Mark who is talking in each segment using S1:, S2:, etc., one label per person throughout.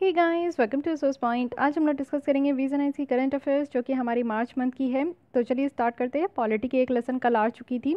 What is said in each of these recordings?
S1: Hey guys, welcome to source point. आज हम लोग डिस्कस करेंगे वीज़न आइज की करंट अफेयर्स जो कि हमारी मार्च मंथ की है। तो चलिए स्टार्ट करते हैं। पॉलिटी की एक लेसन कल आ चुकी थी,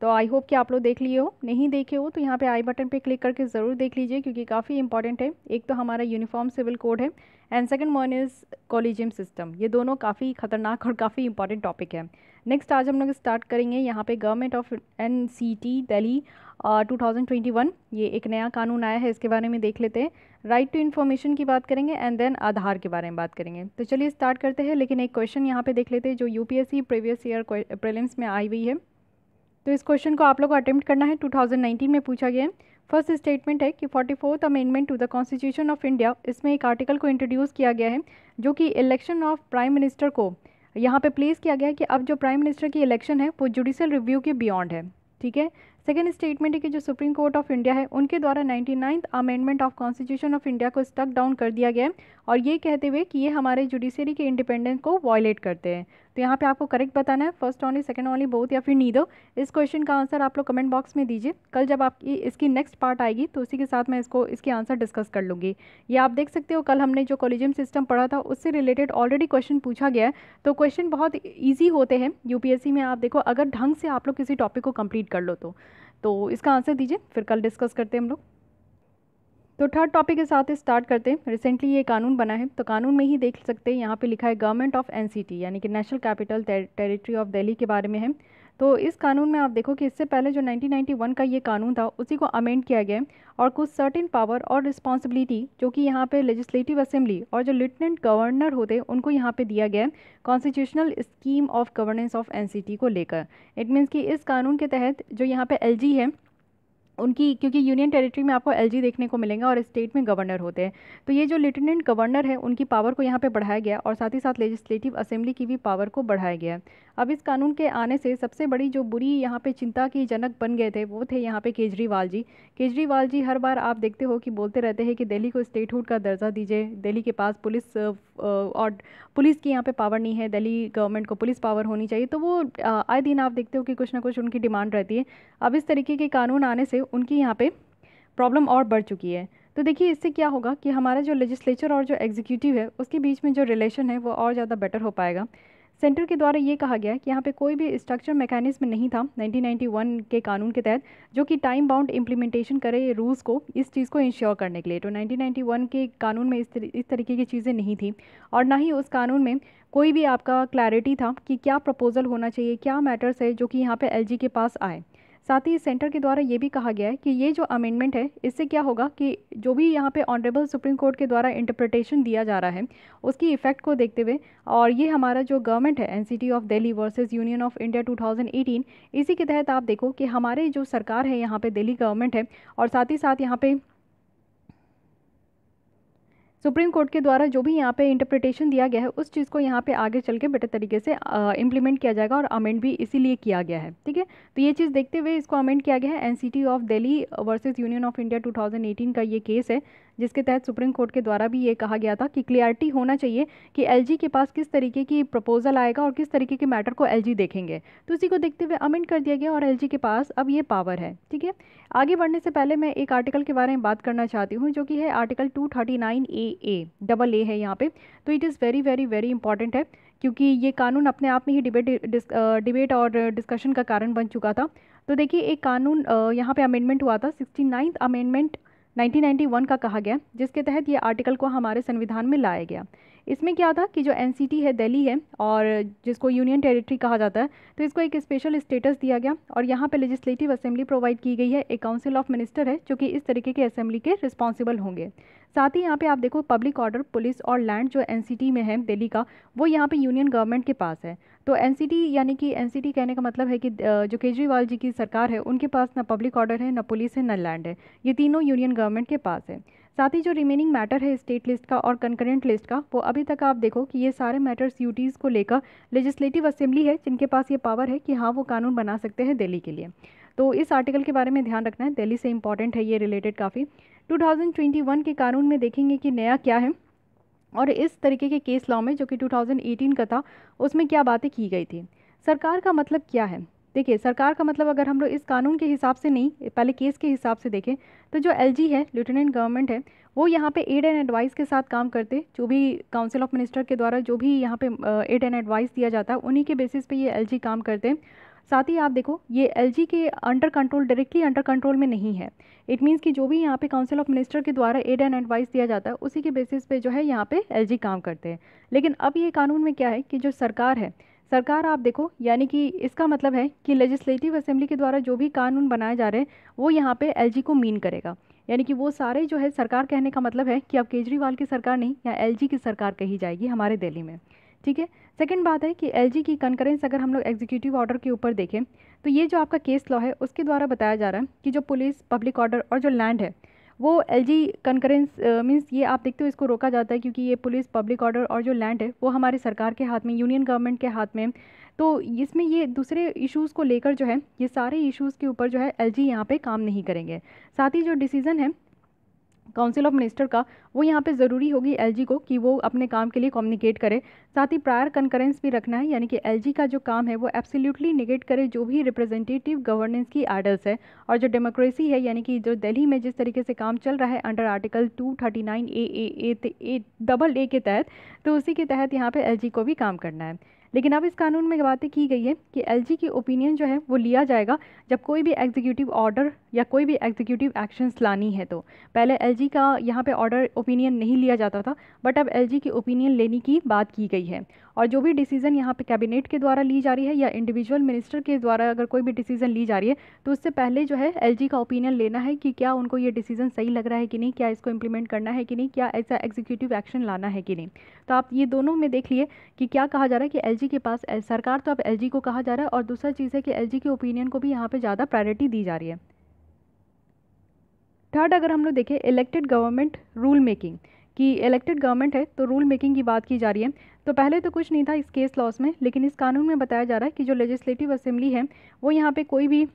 S1: तो आई होप कि आप लोग देख लिए हो। नहीं देखे हो तो यहाँ पे आई बटन पे क्लिक करके ज़रूर देख लीजिए क्योंकि काफ़ी इंपॉर्टेंट है। एक तो हमारा यूनिफॉर्म सिविल कोड है and second one is collegium system. ये दोनों काफ़ी खतरनाक और काफ़ी इंपॉर्टेंट टॉपिक है। नेक्स्ट आज हम लोग स्टार्ट करेंगे यहाँ पे गवर्नमेंट ऑफ NCT दिल्ली 2021। ये एक नया कानून आया है, इसके बारे में देख लेते हैं। राइट टू इन्फॉर्मेशन की बात करेंगे एंड देन आधार के बारे में बात करेंगे। तो चलिए स्टार्ट करते हैं, लेकिन एक क्वेश्चन यहाँ पे देख लेते हैं जो यूपीएससी प्रीवियस ईयर प्रीलिम्स में आई हुई है। तो इस क्वेश्चन को आप लोग को अटेम्प्ट करना है। 2019 में पूछा गया है। फर्स्ट स्टेटमेंट है कि 44th amendment to the constitution of India, इसमें एक आर्टिकल को इंट्रोड्यूस किया गया है जो कि इलेक्शन ऑफ प्राइम मिनिस्टर को यहाँ पे प्लेस किया गया है कि अब जो प्राइम मिनिस्टर की इलेक्शन है वो जुडिशियल रिव्यू के बियॉन्ड है। ठीक है। सेकेंड स्टेटमेंट है कि जो सुप्रीम कोर्ट ऑफ इंडिया है उनके द्वारा 99th amendment of constitution of India को स्टक डाउन कर दिया गया है और ये कहते हुए कि ये हमारे जुडिशरी के इंडिपेंडेंस को वायलेट करते हैं। तो यहाँ पे आपको करेक्ट बताना है, first only, second only, both या फिर नीदर। इस क्वेश्चन का आंसर आप लोग कमेंट बॉक्स में दीजिए। कल जब आपकी इसकी नेक्स्ट पार्ट आएगी तो उसी के साथ मैं इसके आंसर डिस्कस कर लूँगी। ये आप देख सकते हो, कल हमने जो कॉलेजियम सिस्टम पढ़ा था उससे रिलेटेड ऑलरेडी क्वेश्चन पूछा गया है। तो क्वेश्चन बहुत ईजी होते हैं यूपीएससी में, आप देखो अगर ढंग से आप लोग किसी टॉपिक को कंप्लीट कर लो तो इसका आंसर दीजिए, फिर कल डिस्कस करते हैं हम लोग। तो थर्ड टॉपिक के साथ स्टार्ट करते हैं। रिसेंटली ये कानून बना है, तो कानून में ही देख सकते हैं यहाँ पे लिखा है गवर्नमेंट ऑफ NCT यानी कि national capital territory of Delhi के बारे में है। तो इस कानून में आप देखो कि इससे पहले जो 1991 का ये कानून था उसी को अमेंड किया गया है और कुछ सर्टेन पावर और रिस्पॉन्सिबिलिटी जो कि यहाँ पे लेजिस्लेटिव असेंबली और जो लेफ्टिनेंट गवर्नर होते हैं उनको यहाँ पे दिया गया है constitutional scheme of governance of NCT को लेकर। इट मीन्स कि इस कानून के तहत जो यहाँ पे LG है उनकी, क्योंकि यूनियन टेरिटरी में आपको LG देखने को मिलेंगे और स्टेट में गवर्नर होते हैं, तो ये जो लेफ्टिनेंट गवर्नर है उनकी पावर को यहाँ पे बढ़ाया गया और साथ ही साथ लेजिस्लेटिव असेंबली की भी पावर को बढ़ाया गया। अब इस कानून के आने से सबसे बड़ी जो बुरी यहाँ पे चिंता की जनक बन गए थे वो थे यहाँ पे केजरीवाल जी। केजरीवाल जी हर बार आप देखते हो कि बोलते रहते हैं कि दिल्ली को स्टेटहुड का दर्जा दीजिए, दिल्ली के पास पुलिस और पुलिस की यहाँ पे पावर नहीं है, दिल्ली गवर्नमेंट को पुलिस पावर होनी चाहिए। तो वो आए दिन आप देखते हो कि कुछ ना कुछ उनकी डिमांड रहती है। अब इस तरीके के कानून आने से उनकी यहाँ पे प्रॉब्लम और बढ़ चुकी है। तो देखिए इससे क्या होगा कि हमारा जो लेजिस्लेचर और जो एग्जीक्यूटिव है उसके बीच में जो रिलेशन है वो और ज़्यादा बेटर हो पाएगा। सेंटर के द्वारा ये कहा गया है कि यहाँ पे कोई भी स्ट्रक्चर मैकेनिज्म नहीं था 1991 के कानून के तहत जो कि टाइम बाउंड इम्प्लीमेंटेशन करे रूल्स को, इस चीज़ को इंश्योर करने के लिए। तो 1991 के कानून में इस तरीके की चीज़ें नहीं थी और ना ही उस कानून में कोई भी आपका क्लैरिटी था कि क्या प्रपोजल होना चाहिए, क्या मैटर्स है जो कि यहाँ पे LG के पास आए। साथ ही सेंटर के द्वारा ये भी कहा गया है कि ये जो अमेंडमेंट है इससे क्या होगा कि जो भी यहाँ पे ऑनरेबल सुप्रीम कोर्ट के द्वारा इंटरप्रिटेशन दिया जा रहा है उसकी इफेक्ट को देखते हुए, और ये हमारा जो गवर्नमेंट है NCT of Delhi versus union of India 2018, इसी के तहत आप देखो कि हमारे जो सरकार है यहाँ पे दिल्ली गवर्नमेंट है और साथ ही साथ यहाँ पे सुप्रीम कोर्ट के द्वारा जो भी यहाँ पे इंटरप्रिटेशन दिया गया है उस चीज़ को यहाँ पे आगे चल के बेटर तरीके से इम्प्लीमेंट किया जाएगा और अमेंड भी इसीलिए किया गया है। ठीक है। तो ये चीज़ देखते हुए इसको अमेंड किया गया है। NCT of Delhi versus union of India 2018 का ये केस है जिसके तहत सुप्रीम कोर्ट के द्वारा भी ये कहा गया था कि क्लियरिटी होना चाहिए कि LG के पास किस तरीके की प्रपोजल आएगा और किस तरीके के मैटर को LG देखेंगे। तो इसी को देखते हुए अमेंड कर दिया गया और LG के पास अब ये पावर है। ठीक है। आगे बढ़ने से पहले मैं एक आर्टिकल के बारे में बात करना चाहती हूँ जो कि है आर्टिकल 239AA, डबल ए है यहाँ पे। तो it is very very very important है क्योंकि ये कानून अपने आप में ही डिबेट और डिस्कशन का कारण बन चुका था। तो देखिए एक कानून यहाँ पे अमेंडमेंट हुआ था, 69th अमेंडमेंट 1991 का कहा गया, जिसके तहत ये आर्टिकल को हमारे संविधान में लाया गया। इसमें क्या था कि जो NCT है दिल्ली है और जिसको यूनियन टेरिटरी कहा जाता है, तो इसको एक स्पेशल स्टेटस दिया गया और यहाँ पे लेजिस्लेटिव असेंबली प्रोवाइड की गई है। एक काउंसिल ऑफ मिनिस्टर है जो कि इस तरीके के असेंबली के रिस्पॉन्सिबल होंगे। साथ ही यहाँ पे आप देखो पब्लिक ऑर्डर, पुलिस और लैंड जो NCT में है दिल्ली का, वो यहाँ पे यूनियन गवर्नमेंट के पास है। तो NCT यानी कि NCT कहने का मतलब है कि जो केजरीवाल जी की सरकार है उनके पास ना पब्लिक ऑर्डर है, ना पुलिस है, ना लैंड है, ये तीनों यूनियन गवर्नमेंट के पास है। साथ ही जो रिमेनिंग मैटर है स्टेट लिस्ट का और कंकरेंट लिस्ट का, वो अभी तक आप देखो कि ये सारे मैटर्स यूटीज़ को लेकर लेजिस्लेटिव असेंबली है जिनके पास ये पावर है कि हाँ वो कानून बना सकते हैं दिल्ली के लिए। तो इस आर्टिकल के बारे में ध्यान रखना है, दिल्ली से इंपॉर्टेंट है ये रिलेटेड काफ़ी। 2021 के कानून में देखेंगे कि नया क्या है और इस तरीके के केस लॉ में जो कि 2018 का था उसमें क्या बातें की गई थी। सरकार का मतलब क्या है? देखिए सरकार का मतलब अगर हम लोग इस कानून के हिसाब से नहीं, पहले केस के हिसाब से देखें तो जो एलजी है, लेफ्टिनेंट गवर्नमेंट है, वो यहाँ पे एड एंड एडवाइस के साथ काम करते, जो भी काउंसिल ऑफ मिनिस्टर के द्वारा जो भी यहाँ पे एड एंड एडवाइस दिया जाता है उन्हीं के बेसिस पे ये एलजी काम करते हैं। साथ ही आप देखो ये एलजी के under control, directly under control में नहीं है। इट मीन्स कि जो भी यहाँ पे काउंसिल ऑफ मिनिस्टर के द्वारा एड एंड एडवाइस दिया जाता है उसी के बेसिस पे जो है यहाँ पे एलजी काम करते हैं। लेकिन अब ये कानून में क्या है कि जो सरकार है, सरकार आप देखो यानी कि इसका मतलब है कि लेजिस्लेटिव असेंबली के द्वारा जो भी कानून बनाए जा रहे हैं वो यहाँ पे एलजी को मीन करेगा। यानी कि वो सारे जो है सरकार कहने का मतलब है कि अब केजरीवाल की सरकार नहीं, या एलजी की सरकार कही जाएगी हमारे दिल्ली में। ठीक है। सेकंड बात है कि एलजी की कंकरेंस अगर हम लोग एग्जीक्यूटिव ऑर्डर के ऊपर देखें तो ये जो आपका केस लॉ है उसके द्वारा बताया जा रहा है कि जो पुलिस, पब्लिक ऑर्डर और जो लैंड है वो एलजी कंकरेंस मीन्स ये आप देखते हो इसको रोका जाता है क्योंकि ये पुलिस, पब्लिक ऑर्डर और जो लैंड है वो हमारी सरकार के हाथ में, यूनियन गवर्नमेंट के हाथ में। तो इसमें ये दूसरे इश्यूज़ को लेकर जो है, ये सारे इश्यूज़ के ऊपर जो है एलजी यहाँ पे काम नहीं करेंगे। साथ ही जो डिसीज़न है काउंसिल ऑफ मिनिस्टर का, वो यहाँ पे ज़रूरी होगी एलजी को कि वो अपने काम के लिए कम्युनिकेट करे। साथ ही प्रायर कंकरेंस भी रखना है, यानी कि एलजी का जो काम है वो एब्सोल्युटली निगेट करे जो भी रिप्रेजेंटेटिव गवर्नेंस की आर्डर्स है। और जो डेमोक्रेसी है, यानी कि जो दिल्ली में जिस तरीके से काम चल रहा है under article 239 A double A के तहत, तो उसी के तहत यहाँ पे एलजी को भी काम करना है। लेकिन अब इस कानून में बातें की गई है कि एलजी की ओपिनियन जो है वो लिया जाएगा जब कोई भी एग्जीक्यूटिव ऑर्डर या कोई भी एग्जीक्यूटिव एक्शंस लानी है। तो पहले एलजी का यहाँ पे ऑर्डर ओपिनियन नहीं लिया जाता था, बट अब एलजी की ओपिनियन लेने की बात की गई है। और जो भी डिसीजन यहाँ पे कैबिनेट के द्वारा ली जा रही है या इंडिविजुअल मिनिस्टर के द्वारा अगर कोई भी डिसीजन ली जा रही है तो उससे पहले जो है एलजी का ओपिनियन लेना है कि क्या उनको ये डिसीजन सही लग रहा है कि नहीं, क्या इसको इम्प्लीमेंट करना है कि नहीं, क्या ऐसा एग्जीक्यूटिव एक्शन लाना है कि नहीं। तो आप ये दोनों में देख लिए कि क्या कहा जा रहा है कि एलजी के पास, सरकार तो अब एलजी को कहा जा रहा है, और दूसरा चीज़ है कि एलजी के ओपिनियन को भी यहाँ पे ज़्यादा प्रायोरिटी दी जा रही है। थर्ड, अगर हम लोग देखें इलेक्टेड गवर्नमेंट रूल मेकिंग, कि इलेक्टेड गवर्नमेंट है तो रूल मेकिंग की बात की जा रही है। तो पहले तो कुछ नहीं था इस केस लॉस में, लेकिन इस कानून में बताया जा रहा है कि जो लेजिस्लेटिव असेंबली है वो यहाँ पे कोई भी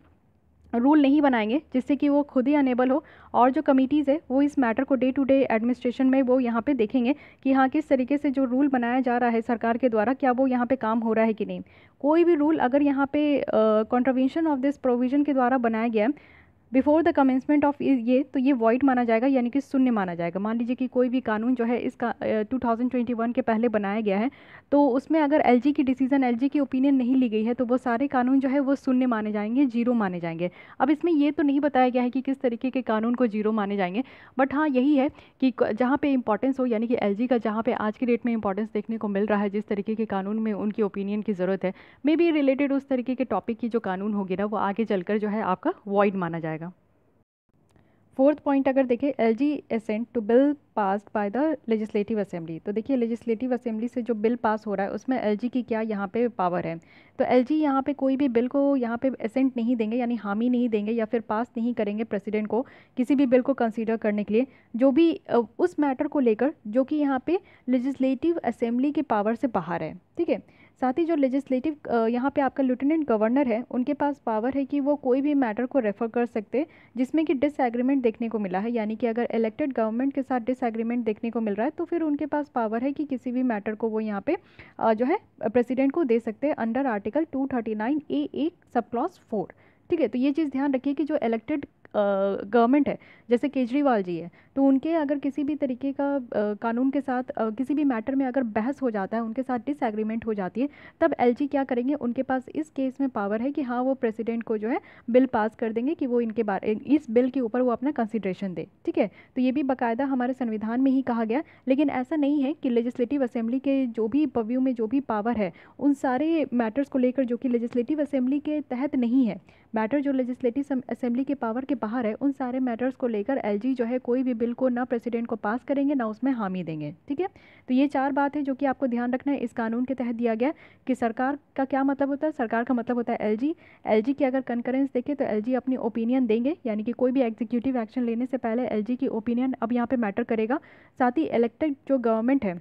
S1: रूल नहीं बनाएंगे जिससे कि वो खुद ही अनेबल हो, और जो कमिटीज़ है वो इस मैटर को डे टू डे एडमिनिस्ट्रेशन में वो यहाँ पे देखेंगे कि हाँ किस तरीके से जो रूल बनाया जा रहा है सरकार के द्वारा क्या वो यहाँ पे काम हो रहा है कि नहीं। कोई भी रूल अगर यहाँ पे कॉन्ट्रवेंशन ऑफ दिस प्रोविजन के द्वारा बनाया गया है बिफोर द कमेंसमेंट ऑफ ये, तो ये वॉइड माना जाएगा, यानी कि शून्य माना जाएगा। मान लीजिए कि कोई भी कानून जो है इसका 2021 के पहले बनाया गया है, तो उसमें अगर एलजी की डिसीजन, एलजी की ओपिनियन नहीं ली गई है तो वो सारे कानून जो है वो शून्य माने जाएंगे, जीरो माने जाएंगे। अब इसमें ये तो नहीं बताया गया है कि किस तरीके के कानून को जीरो माने जाएंगे, बट हाँ यही है कि जहाँ पे इंपॉर्टेंस हो, यानी कि एलजी का जहाँ पे आज की डेट में इंपॉर्टेंस देखने को मिल रहा है, जिस तरीके के कानून में उनकी ओपिनियन की ज़रूरत है, मे बी रिलेटेड उस तरीके के टॉपिक की जो कानून होगी ना वो आगे चलकर जो है आपका वॉइड माना जाएगा। फोर्थ पॉइंट अगर देखें, LG assent to bill passed by the legislative assembly, तो देखिए लेजिस्लेटिव असेंबली से जो बिल पास हो रहा है उसमें एलजी की क्या यहाँ पे पावर है। तो एलजी यहाँ पे कोई भी बिल को यहाँ पे असेंट नहीं देंगे, यानी हामी नहीं देंगे या फिर पास नहीं करेंगे प्रेसिडेंट को किसी भी बिल को कंसीडर करने के लिए जो भी उस मैटर को लेकर जो कि यहाँ पे लेजिस्लेटिव असेंबली के पावर से बाहर है। ठीक है। साथ ही जो लेजिस्लेटिव यहाँ पे आपका लेफ्टिनेंट गवर्नर है उनके पास पावर है कि वो कोई भी मैटर को रेफर कर सकते जिसमें कि डिसएग्रीमेंट देखने को मिला है, यानी कि अगर इलेक्टेड गवर्नमेंट के साथ डिसएग्रीमेंट देखने को मिल रहा है तो फिर उनके पास पावर है कि किसी भी मैटर को वो यहाँ पे जो है प्रेसिडेंट को दे सकते हैं अंडर आर्टिकल 239 ए सब क्लॉज 4। ठीक है। तो ये चीज़ ध्यान रखिए कि जो इलेक्टेड गवर्नमेंट है जैसे केजरीवाल जी है, तो उनके अगर किसी भी तरीके का कानून के साथ किसी भी मैटर में अगर बहस हो जाता है, उनके साथ डिसएग्रीमेंट हो जाती है, तब एलजी क्या करेंगे, उनके पास इस केस में पावर है कि हाँ वो प्रेसिडेंट को जो है बिल पास कर देंगे कि वो इनके बारे इस बिल के ऊपर वो अपना कंसिडरेशन दे। ठीक है। तो ये भी बाकायदा हमारे संविधान में ही कहा गया। लेकिन ऐसा नहीं है कि लेजिस्लेटिव असेंबली के जो भी पव्यू में जो भी पावर है उन सारे मैटर्स को लेकर जो कि लेजिस्लेटिव असेंबली के तहत नहीं है, मैटर जो लेजिस्लेटिव असेंबली के पावर के बाहर है, उन सारे मैटर्स को लेकर एलजी जो है कोई भी बिल को ना प्रेसिडेंट को पास करेंगे ना उसमें हामी देंगे। ठीक है। तो ये चार बात है जो कि आपको ध्यान रखना है इस कानून के तहत दिया गया कि सरकार का क्या मतलब होता है। सरकार का मतलब होता है एलजी। एलजी की अगर कंकरेंस देखें तो एलजी अपनी ओपिनियन देंगे, यानी कि कोई भी एग्जीक्यूटिव एक्शन लेने से पहले एलजी की ओपिनियन अब यहाँ पे मैटर करेगा। साथ ही इलेक्टेड जो गवर्नमेंट है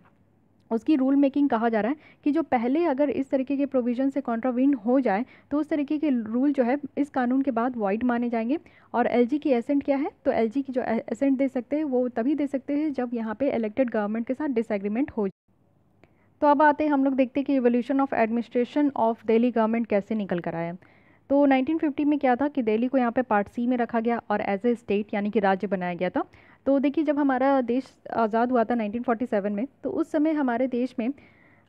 S1: उसकी रूल मेकिंग कहा जा रहा है कि जो पहले अगर इस तरीके के प्रोविजन से कॉन्ट्रावीन हो जाए तो उस तरीके के रूल जो है इस कानून के बाद वाइड माने जाएंगे। और एलजी की एसेंट क्या है, तो एलजी की जो एसेंट दे सकते हैं वो तभी दे सकते हैं जब यहाँ पे इलेक्टेड गवर्नमेंट के साथ डिसएग्रीमेंट हो जाए। तो अब आते हैं हम लोग देखते हैं कि evolution of administration of Delhi government कैसे निकल कर आया। तो 1950 में क्या था कि दिल्ली को यहाँ पे पार्ट सी में रखा गया और एज ए स्टेट यानी कि राज्य बनाया गया था। तो देखिए जब हमारा देश आज़ाद हुआ था 1947 में, तो उस समय हमारे देश में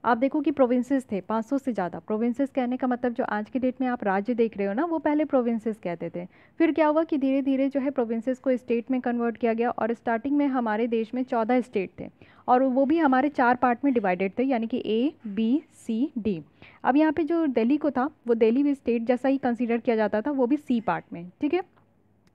S1: आप देखो कि प्रोविंसेस थे 500 से ज़्यादा। प्रोविंसेस कहने का मतलब जो आज के डेट में आप राज्य देख रहे हो ना, वो पहले प्रोविंसेस कहते थे। फिर क्या हुआ कि धीरे धीरे जो है प्रोविंसेस को स्टेट में कन्वर्ट किया गया और स्टार्टिंग में हमारे देश में 14 स्टेट थे और वो भी हमारे 4 पार्ट में डिवाइडेड थे, यानी कि ए बी सी डी। अब यहाँ पे जो दिल्ली को था वो दिल्ली भी स्टेट जैसा ही कंसिडर किया जाता था, वो भी सी पार्ट में, ठीक है।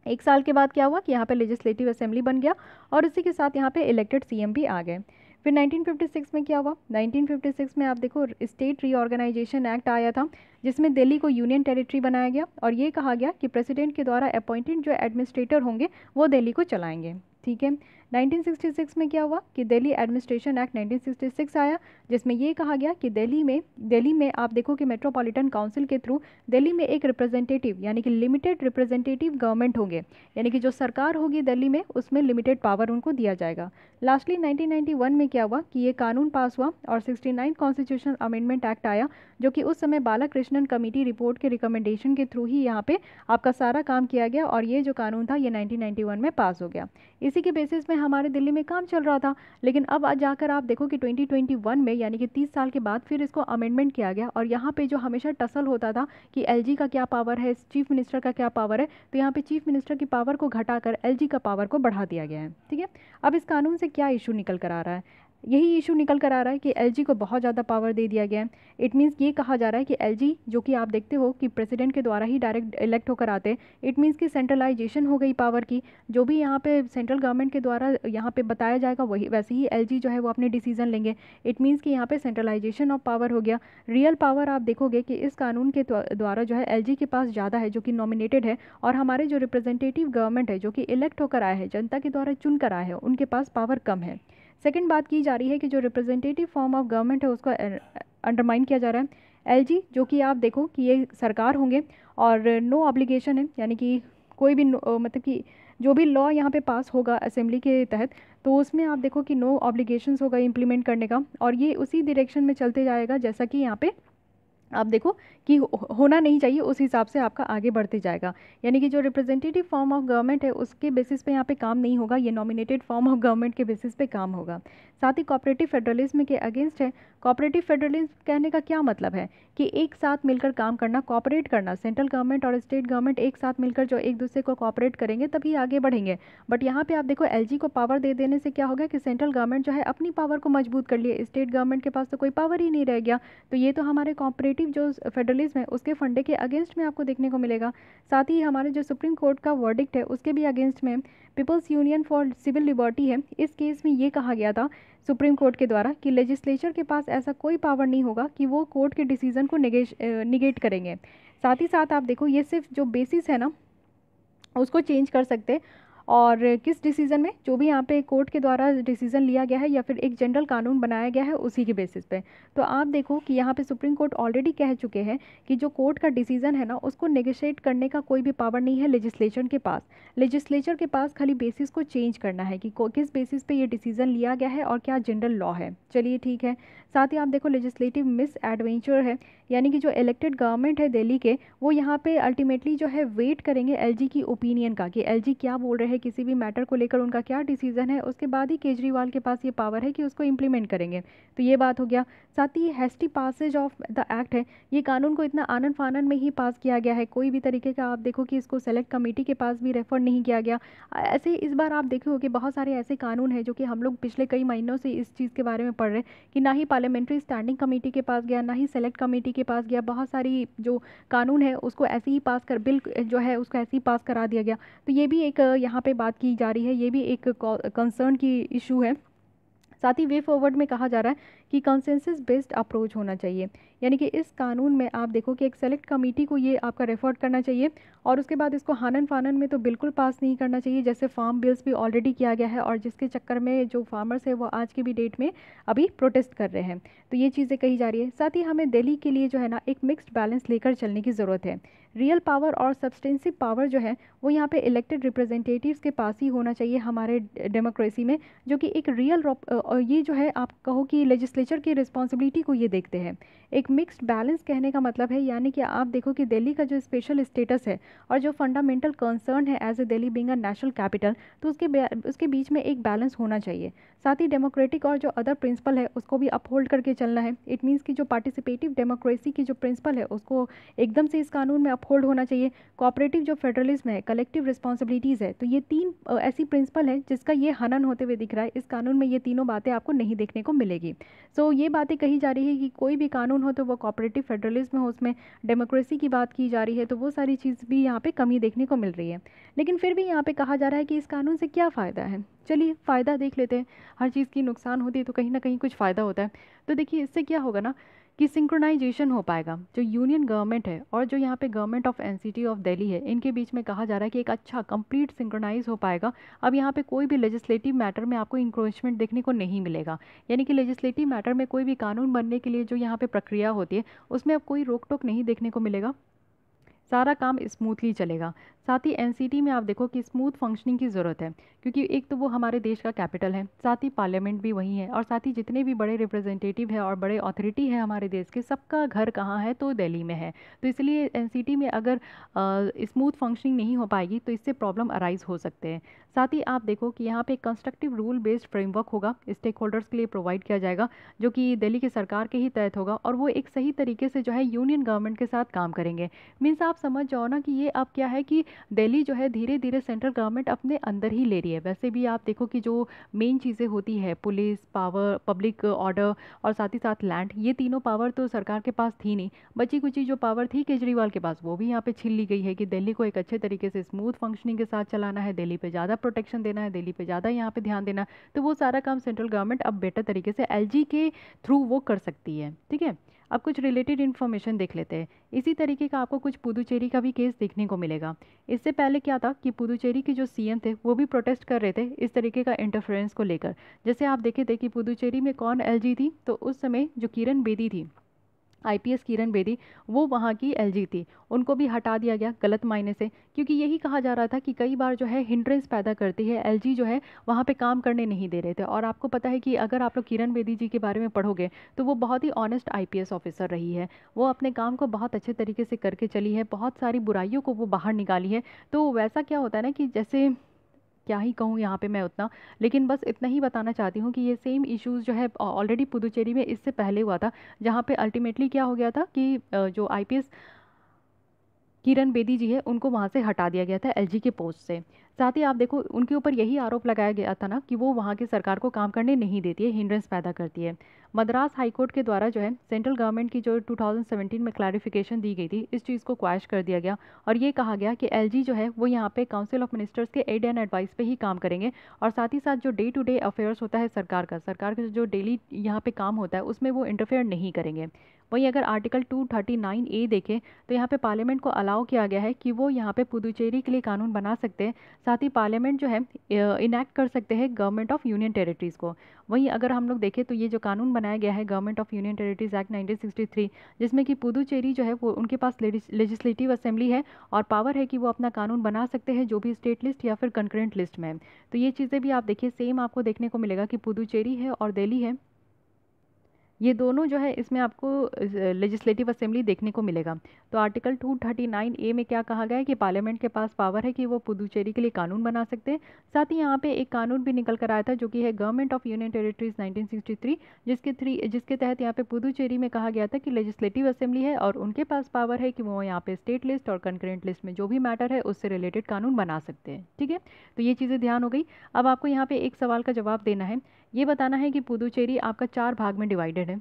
S1: 1 साल के बाद क्या हुआ कि यहाँ पे लेजिस्लेटिव असेंबली बन गया और इसी के साथ यहाँ पे इलेक्टेड सीएम भी आ गए। फिर 1956 में क्या हुआ, 1956 में आप देखो स्टेट रीऑर्गेनाइजेशन एक्ट आया था, जिसमें दिल्ली को यूनियन टेरिटरी बनाया गया और ये कहा गया कि प्रेसिडेंट के द्वारा अपॉइंटेड जो एडमिनिस्ट्रेटर होंगे वो दिल्ली को चलाएंगे, ठीक है। 1966 में क्या हुआ कि दिल्ली एडमिनिस्ट्रेशन एक्ट 1966 आया, जिसमें ये कहा गया कि दिल्ली में आप देखो कि मेट्रोपॉलिटन काउंसिल के थ्रू दिल्ली में एक रिप्रेजेंटेटिव यानी कि लिमिटेड रिप्रेजेंटेटिव गवर्नमेंट होंगे, यानी कि जो सरकार होगी दिल्ली में उसमें लिमिटेड पावर उनको दिया जाएगा। लास्टली 1991 में क्या हुआ कि ये कानून पास हुआ और 69 कॉन्स्टिट्यूशनल अमेंडमेंट एक्ट आया, जो कि उस समय बालाकृष्णन कमेटी रिपोर्ट के रिकमेंडेशन के थ्रू ही यहाँ पे आपका सारा काम किया गया और ये जो कानून था ये 1991 में पास हो गया। इसी के बेसिस में हमारे दिल्ली में काम चल रहा था, लेकिन अब जाकर आप देखो कि 2021 में यानी कि 30 साल के बाद फिर इसको अमेंडमेंट किया गया और यहाँ पे जो हमेशा टसल होता था कि एलजी का क्या पावर है, चीफ मिनिस्टर का क्या पावर है, तो यहाँ पे चीफ मिनिस्टर की पावर को घटाकर एलजी का पावर को बढ़ा दिया गया है, ठीक है। अब इस कानून से क्या इशू निकल कर आ रहा है, यही इशू निकल कर आ रहा है कि एलजी को बहुत ज़्यादा पावर दे दिया गया है। इट मीन्स ये कहा जा रहा है कि एलजी जो कि आप देखते हो कि प्रेसिडेंट के द्वारा ही डायरेक्ट इलेक्ट होकर आते हैं, इट मीन्स कि सेंट्रलाइजेशन हो गई पावर की। जो भी यहाँ पे सेंट्रल गवर्नमेंट के द्वारा यहाँ पे बताया जाएगा वही वैसे ही एलजी जो है वो अपने डिसीजन लेंगे। इट मीन्स कि यहाँ पे सेंट्रलाइजेशन ऑफ पावर हो गया। रियल पावर आप देखोगे कि इस कानून के द्वारा जो है एलजी के पास ज़्यादा है, जो कि नॉमिनेटेड है, और हमारे जो रिप्रेजेंटेटिव गवर्नमेंट है जो कि इलेक्ट होकर आए हैं, जनता के द्वारा चुन कर आए हैं, उनके पास पावर कम है। सेकंड बात की जा रही है कि जो रिप्रेजेंटेटिव फॉर्म ऑफ गवर्नमेंट है उसको अंडरमाइन किया जा रहा है। एलजी जो कि आप देखो कि ये सरकार होंगे और नो ऑब्लिगेशन है, यानी कि कोई भी मतलब कि जो भी लॉ यहाँ पे पास होगा असेंबली के तहत, तो उसमें आप देखो कि नो ऑब्लिगेशंस होगा इम्प्लीमेंट करने का, और ये उसी डायरेक्शन में चलते जाएगा जैसा कि यहाँ पे आप देखो कि होना नहीं चाहिए, उस हिसाब से आपका आगे बढ़ते जाएगा। यानी कि जो रिप्रेजेंटेटिव फॉर्म ऑफ गवर्नमेंट है उसके बेसिस पे यहाँ पे काम नहीं होगा, ये नॉमिनेटेड फॉर्म ऑफ गवर्नमेंट के बेसिस पे काम होगा। साथ ही कोऑपरेटिव फेडरलिज्म के अगेंस्ट है। कोऑपरेटिव फेडरलिज्म कहने का क्या मतलब है कि एक साथ मिलकर काम करना, कोऑपरेट करना, सेंट्रल गवर्नमेंट और स्टेट गवर्नमेंट एक साथ मिलकर जो एक दूसरे को कोऑपरेट करेंगे तभी आगे बढ़ेंगे। बट यहाँ पे आप देखो एलजी को पावर दे देने से क्या हो गया कि सेंट्रल गवर्नमेंट जो है अपनी पावर को मजबूत कर लिए, स्टेट गवर्नमेंट के पास तो कोई पावर ही नहीं रह गया। तो ये तो हमारे कोऑपरेटिव जो फेडरलिज्म है उसके फंडे के अगेंस्ट में आपको देखने को मिलेगा। साथ ही हमारे जो सुप्रीम कोर्ट का वर्डिक्ट है उसके भी अगेंस्ट में people's union for civil liberty है। इस केस में ये कहा गया था सुप्रीम कोर्ट के द्वारा कि लेजिस्लेचर के पास ऐसा कोई पावर नहीं होगा कि वो कोर्ट के डिसीजन को निगेट करेंगे। साथ ही साथ आप देखो ये सिर्फ जो बेसिस है ना उसको चेंज कर सकते, और किस डिसीज़न में, जो भी यहाँ पे कोर्ट के द्वारा डिसीज़न लिया गया है या फिर एक जनरल कानून बनाया गया है उसी के बेसिस पे। तो आप देखो कि यहाँ पे सुप्रीम कोर्ट ऑलरेडी कह चुके हैं कि जो कोर्ट का डिसीज़न है ना उसको नेगोशिएट करने का कोई भी पावर नहीं है लेजिस्लेचर के पास। लेजिस्लेचर के पास खाली बेसिस को चेंज करना है कि किस बेसिस पे ये डिसीज़न लिया गया है और क्या जनरल लॉ है। चलिए ठीक है। साथ ही आप देखो लेजिस्लेटिव मिस एडवेंचर है, यानी कि जो इलेक्टेड गवर्नमेंट है दिल्ली के, वो यहाँ पे अल्टीमेटली जो है वेट करेंगे एलजी की ओपिनियन का कि एलजी क्या बोल रहे हैं, किसी भी मैटर को लेकर उनका क्या डिसीजन है, उसके बाद ही केजरीवाल के पास ये पावर है कि उसको इम्प्लीमेंट करेंगे। तो ये बात हो गया। साथ ही hasty passage of the act है, ये कानून को इतना आनन फानन में ही पास किया गया है, कोई भी तरीके का आप देखो कि इसको सेलेक्ट कमेटी के पास भी रेफर नहीं किया गया। ऐसे इस बार आप देखो कि बहुत सारे ऐसे कानून हैं जो कि हम लोग पिछले कई महीनों से इस चीज़ के बारे में पढ़ रहे हैं कि ना ही पार्लियामेंट्री स्टैंडिंग कमेटी के पास गया, ना ही सेलेक्ट कमेटी के पास गया। बहुत सारी जो कानून है उसको ऐसे ही पास कर, बिल जो है उसको ऐसे ही पास करा दिया गया। तो ये भी एक यहाँ पे बात की जा रही है, ये भी एक कंसर्न की इशू है। साथ ही वे फॉरवर्ड में कहा जा रहा है कि कंसेंसस बेस्ड अप्रोच होना चाहिए, यानी कि इस कानून में आप देखो कि एक सेलेक्ट कमेटी को ये आपका रेफर करना चाहिए और उसके बाद इसको हानन फानन में तो बिल्कुल पास नहीं करना चाहिए, जैसे फार्म बिल्स भी ऑलरेडी किया गया है और जिसके चक्कर में जो फार्मर्स है वो आज की भी डेट में अभी प्रोटेस्ट कर रहे हैं। तो ये चीज़ें कही जा रही है। साथ ही हमें दिल्ली के लिए जो है ना एक मिक्स्ड बैलेंस लेकर चलने की ज़रूरत है। रियल पावर और सब्सटेंसिव पावर जो है वो यहाँ पे इलेक्टेड रिप्रेजेंटेटिव्स के पास ही होना चाहिए हमारे डेमोक्रेसी में, जो कि एक रियल ये जो है आप कहो कि लेजिस्लेचर लेजिस्लेचर की रिस्पॉन्सिबिलिटी को ये देखते हैं। एक मिक्स्ड बैलेंस कहने का मतलब है, यानी कि आप देखो कि दिल्ली का जो स्पेशल स्टेटस है और जो फंडामेंटल कंसर्न है as a Delhi being a national capital, तो उसके बीच में एक बैलेंस होना चाहिए। साथ ही डेमोक्रेटिक और जो अदर प्रिंसिपल है उसको भी अपहोल्ड करके चलना है। इट मीन्स कि जो पार्टिसिपेटिव डेमोक्रेसी की जो प्रिंसिपल है उसको एकदम से इस कानून में अपहोल्ड होना चाहिए। कोऑपरेटिव जो फेडरलिज्म है, कलेक्टिव रिस्पॉन्सिबिलिटीज़ है, तो ये तीन ऐसी प्रिंसिपल है जिसका ये हनन होते हुए दिख रहा है। इस कानून में ये तीनों बातें आपको नहीं देखने को मिलेगी। सो ये बातें कही जा रही है कि कोई भी कानून हो तो वो कोऑपरेटिव फेडरलिज्म हो, उसमें डेमोक्रेसी की बात की जा रही है, तो वो सारी चीज़ भी यहाँ पे कमी देखने को मिल रही है। लेकिन फिर भी यहाँ पे कहा जा रहा है कि इस कानून से क्या फ़ायदा है। चलिए फ़ायदा देख लेते हैं। हर चीज़ की नुकसान होती है तो कहीं ना कहीं कुछ फ़ायदा होता है। तो देखिए इससे क्या होगा ना कि सिंक्रोनाइजेशन हो पाएगा। जो यूनियन गवर्नमेंट है और जो यहाँ पे government of NCT of Delhi है, इनके बीच में कहा जा रहा है कि एक अच्छा कंप्लीट सिंक्रोनाइज हो पाएगा। अब यहाँ पे कोई भी लेजिस्लेटिव मैटर में आपको इंक्रोचमेंट देखने को नहीं मिलेगा, यानी कि लेजिस्लेटिव मैटर में कोई भी कानून बनने के लिए जो यहाँ पे प्रक्रिया होती है उसमें अब कोई रोक टोक नहीं देखने को मिलेगा। सारा काम स्मूथली चलेगा। साथ ही एनसीटी में आप देखो कि स्मूथ फंक्शनिंग की ज़रूरत है, क्योंकि एक तो वो हमारे देश का कैपिटल है, साथ ही पार्लियामेंट भी वहीं है, और साथ ही जितने भी बड़े रिप्रेजेंटेटिव है और बड़े अथॉरिटी है हमारे देश के, सबका घर कहाँ है तो दिल्ली में है। तो इसलिए एनसीटी में अगर स्मूथ फंक्शनिंग नहीं हो पाएगी तो इससे प्रॉब्लम अराइज हो सकते हैं। साथ ही आप देखो कि यहाँ पे कंस्ट्रक्टिव रूल बेस्ड फ्रेमवर्क होगा, स्टेक होल्डर्स के लिए प्रोवाइड किया जाएगा, जो कि दिल्ली की सरकार के ही तहत होगा, और वो एक सही तरीके से जो है यूनियन गवर्नमेंट के साथ काम करेंगे। मीन्स आप समझ जाओ ना कि ये अब क्या है कि दिल्ली जो है धीरे धीरे सेंट्रल गवर्नमेंट अपने अंदर ही ले रही है। वैसे भी आप देखो कि जो मेन चीज़ें होती है, पुलिस पावर, पब्लिक ऑर्डर और साथ ही साथ लैंड, ये तीनों पावर तो सरकार के पास थी नहीं। बची कुची जो पावर थी केजरीवाल के पास, वो भी यहाँ पे छीन ली गई है कि दिल्ली को एक अच्छे तरीके से स्मूथ फंक्शनिंग के साथ चलाना है, दिल्ली पे ज़्यादा प्रोटेक्शन देना है, दिल्ली पे ज़्यादा यहाँ पे ध्यान देना। तो वो सारा काम सेंट्रल गवर्नमेंट अब बेटर तरीके से एलजी के थ्रू वो कर सकती है। ठीक है, अब कुछ रिलेटेड इन्फॉर्मेशन देख लेते हैं। इसी तरीके का आपको कुछ पुदुचेरी का भी केस देखने को मिलेगा। इससे पहले क्या था कि पुदुचेरी के जो सीएम थे वो भी प्रोटेस्ट कर रहे थे इस तरीके का इंटरफेरेंस को लेकर। जैसे आप देखे थे कि पुदुचेरी में कौन एलजी थी, तो उस समय जो किरण बेदी थी, आईपीएस किरण बेदी, वो वहाँ की एलजी थी, उनको भी हटा दिया गया गलत मायने से, क्योंकि यही कहा जा रहा था कि कई बार जो है हिंड्रेंस पैदा करती है, एलजी जो है वहाँ पे काम करने नहीं दे रहे थे। और आपको पता है कि अगर आप लोग किरण बेदी जी के बारे में पढ़ोगे तो वो बहुत ही ऑनेस्ट आईपीएस ऑफिसर रही है, वो अपने काम को बहुत अच्छे तरीके से करके चली है, बहुत सारी बुराइयों को वो बाहर निकाली है। तो वैसा क्या होता है ना कि जैसे क्या ही कहूँ यहाँ पे मैं उतना, लेकिन बस इतना ही बताना चाहती हूँ कि ये सेम इश्यूज़ जो है ऑलरेडी पुदुचेरी में इससे पहले हुआ था, जहाँ पे अल्टीमेटली क्या हो गया था कि जो आईपीएस किरण बेदी जी है उनको वहाँ से हटा दिया गया था एलजी के पोस्ट से। साथ ही आप देखो उनके ऊपर यही आरोप लगाया गया था ना कि वो वहाँ की सरकार को काम करने नहीं देती है, हिंड्रेंस पैदा करती है। मद्रास हाईकोर्ट के द्वारा जो है सेंट्रल गवर्नमेंट की जो 2017 में क्लैरिफिकेशन दी गई थी, इस चीज़ को क्वैश कर दिया गया और ये कहा गया कि एलजी जो है वो यहाँ पे काउंसिल ऑफ मिनिस्टर्स के एड एंड एडवाइस पे ही काम करेंगे, और साथ ही साथ जो डे टू डे अफेयर्स होता है सरकार का जो डेली यहाँ पे काम होता है उसमें वो इंटरफेयर नहीं करेंगे। वहीं अगर आर्टिकल 239A देखें तो यहाँ पे पार्लियामेंट को अलाउ किया गया है कि वो यहाँ पे पुदुचेरी के लिए कानून बना सकते हैं, साथ ही पार्लियामेंट जो है इनैक्ट कर सकते हैं गवर्नमेंट ऑफ यूनियन टेरिटरीज़ को। वहीं अगर हम लोग देखें तो ये जो कानून बनाया गया है government of union territories act 1963, जिसमें कि पुदुचेरी जो है वो उनके पास लेजिस्लेटिव असेंबली है और पावर है कि वो अपना कानून बना सकते हैं जो भी स्टेट लिस्ट या फिर कंकरेंट लिस्ट में है। तो ये चीज़ें भी आप देखिए सेम आपको देखने को मिलेगा कि पुदुचेरी है और दिल्ली है, ये दोनों जो है इसमें आपको लेजिस्लेटिव असेंबली देखने को मिलेगा। तो आर्टिकल 239A में क्या कहा गया है कि पार्लियामेंट के पास पावर है कि वो पुदुचेरी के लिए कानून बना सकते हैं। साथ ही यहाँ पे एक कानून भी निकल कर आया था जो कि है गवर्नमेंट ऑफ यूनियन टेरिटरीज 1963, जिसके तहत यहाँ पे पुदुचेरी में कहा गया था कि लेजिस्लेटिव असेंबली है और उनके पास पावर है कि वो यहाँ पे स्टेट लिस्ट और कंकरेंट लिस्ट में जो भी मैटर है उससे रिलेटेड कानून बना सकते हैं। ठीक है, तो ये चीज़ें ध्यान हो गई। अब आपको यहाँ पे एक सवाल का जवाब देना है, ये बताना है कि पुदुचेरी आपका 4 भाग में डिवाइडेड है।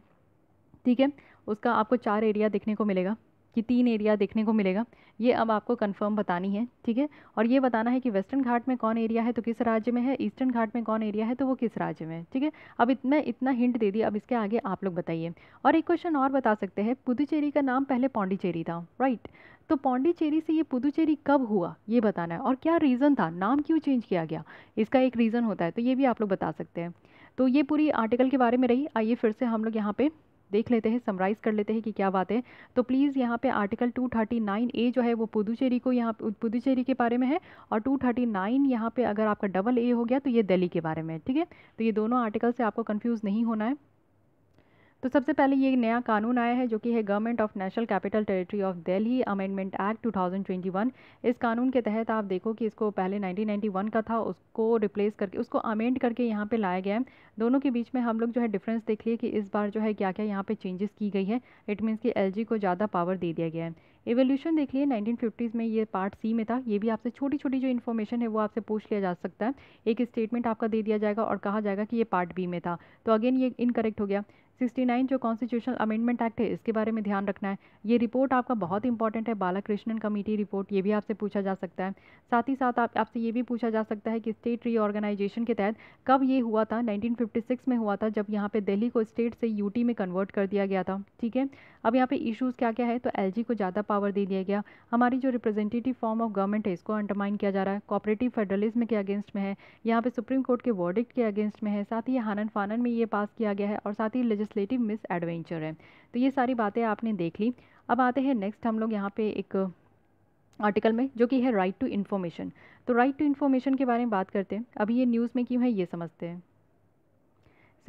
S1: ठीक है, उसका आपको 4 एरिया देखने को मिलेगा कि 3 एरिया देखने को मिलेगा, ये अब आपको कंफर्म बतानी है। ठीक है, और ये बताना है कि वेस्टर्न घाट में कौन एरिया है तो किस राज्य में है, ईस्टर्न घाट में कौन एरिया है तो वो किस राज्य में है। ठीक है, अब इतना हिंट दे दिया, अब इसके आगे आप लोग बताइए। और एक क्वेश्चन और बता सकते हैं, पुदुचेरी का नाम पहले पौंडीचेरी था, राइट? तो पौंडीचेरी से ये पुदुचेरी कब हुआ ये बताना है, और क्या रीज़न था, नाम क्यों चेंज किया गया, इसका एक रीज़न होता है, तो ये भी आप लोग बता सकते हैं। तो ये पूरी आर्टिकल के बारे में रही। आइए फिर से हम लोग यहाँ पे देख लेते हैं, समराइज़ कर लेते हैं कि क्या बात है। तो प्लीज़ यहाँ पे आर्टिकल 239A जो है वो पुदुचेरी को यहाँ पुदुचेरी के बारे में है, और 239 यहाँ पे अगर आपका डबल A हो गया तो ये दिल्ली के बारे में है। ठीक है, तो ये दोनों आर्टिकल से आपको कंफ्यूज नहीं होना है। तो सबसे पहले ये नया कानून आया है जो कि है government of national capital territory of Delhi amendment act 2021। इस कानून के तहत आप देखो कि इसको पहले 1991 का था, उसको रिप्लेस करके उसको अमेंड करके यहाँ पे लाया गया है। दोनों के बीच में हम लोग जो है डिफरेंस देख लिए कि इस बार जो है क्या क्या यहाँ पे चेंजेस की गई है। इट मीन्स कि एलजी को ज़्यादा पावर दे दिया गया है। एवोल्यूशन देख लिए 1950s में ये पार्ट सी में था। ये भी आपसे छोटी छोटी जो इन्फॉर्मेशन है वो आपसे पूछ लिया जा सकता है। एक स्टेटमेंट आपका दे दिया जाएगा और कहा जाएगा कि ये पार्ट बी में था, तो अगेन ये इनकरेक्ट हो गया। 69 जो कॉन्स्टिट्यूशनल अमेंडमेंट एक्ट है इसके बारे में ध्यान रखना है। ये रिपोर्ट आपका बहुत इंपॉर्टेंट है, बालाकृष्णन कमेटी रिपोर्ट, ये भी आपसे पूछा जा सकता है। साथ ही साथ आपसे ये भी पूछा जा सकता है कि स्टेट रीऑर्गेनाइजेशन के तहत कब ये हुआ था। 1956 में हुआ था, जब यहाँ पे दिल्ली को स्टेट से यूटी में कन्वर्ट कर दिया गया था। ठीक है, अब यहाँ पे इश्यूज़ क्या क्या है, तो एलजी को ज़्यादा पावर दे दिया गया। हमारी जो रिप्रेजेंटेटिव फॉर्म ऑफ गवर्नमेंट है इसको अंडरमाइन किया जा रहा है। कोऑपरेटिव फेडरलिज्म के अगेंस्ट में है, यहाँ पे सुप्रीम कोर्ट के वर्डिक्ट के अगेंस्ट में है। साथ ही हानन फानन में ये पास किया गया है और साथ ही लेजिस्लेटिव मिस एडवेंचर है। तो ये सारी बातें आपने देख ली। अब आते हैं नेक्स्ट हम लोग यहाँ पे एक आर्टिकल में जो कि है राइट टू इन्फॉर्मेशन। तो राइट टू इन्फॉर्मेशन के बारे में बात करते हैं। अभी ये न्यूज़ में क्यों है ये समझते हैं।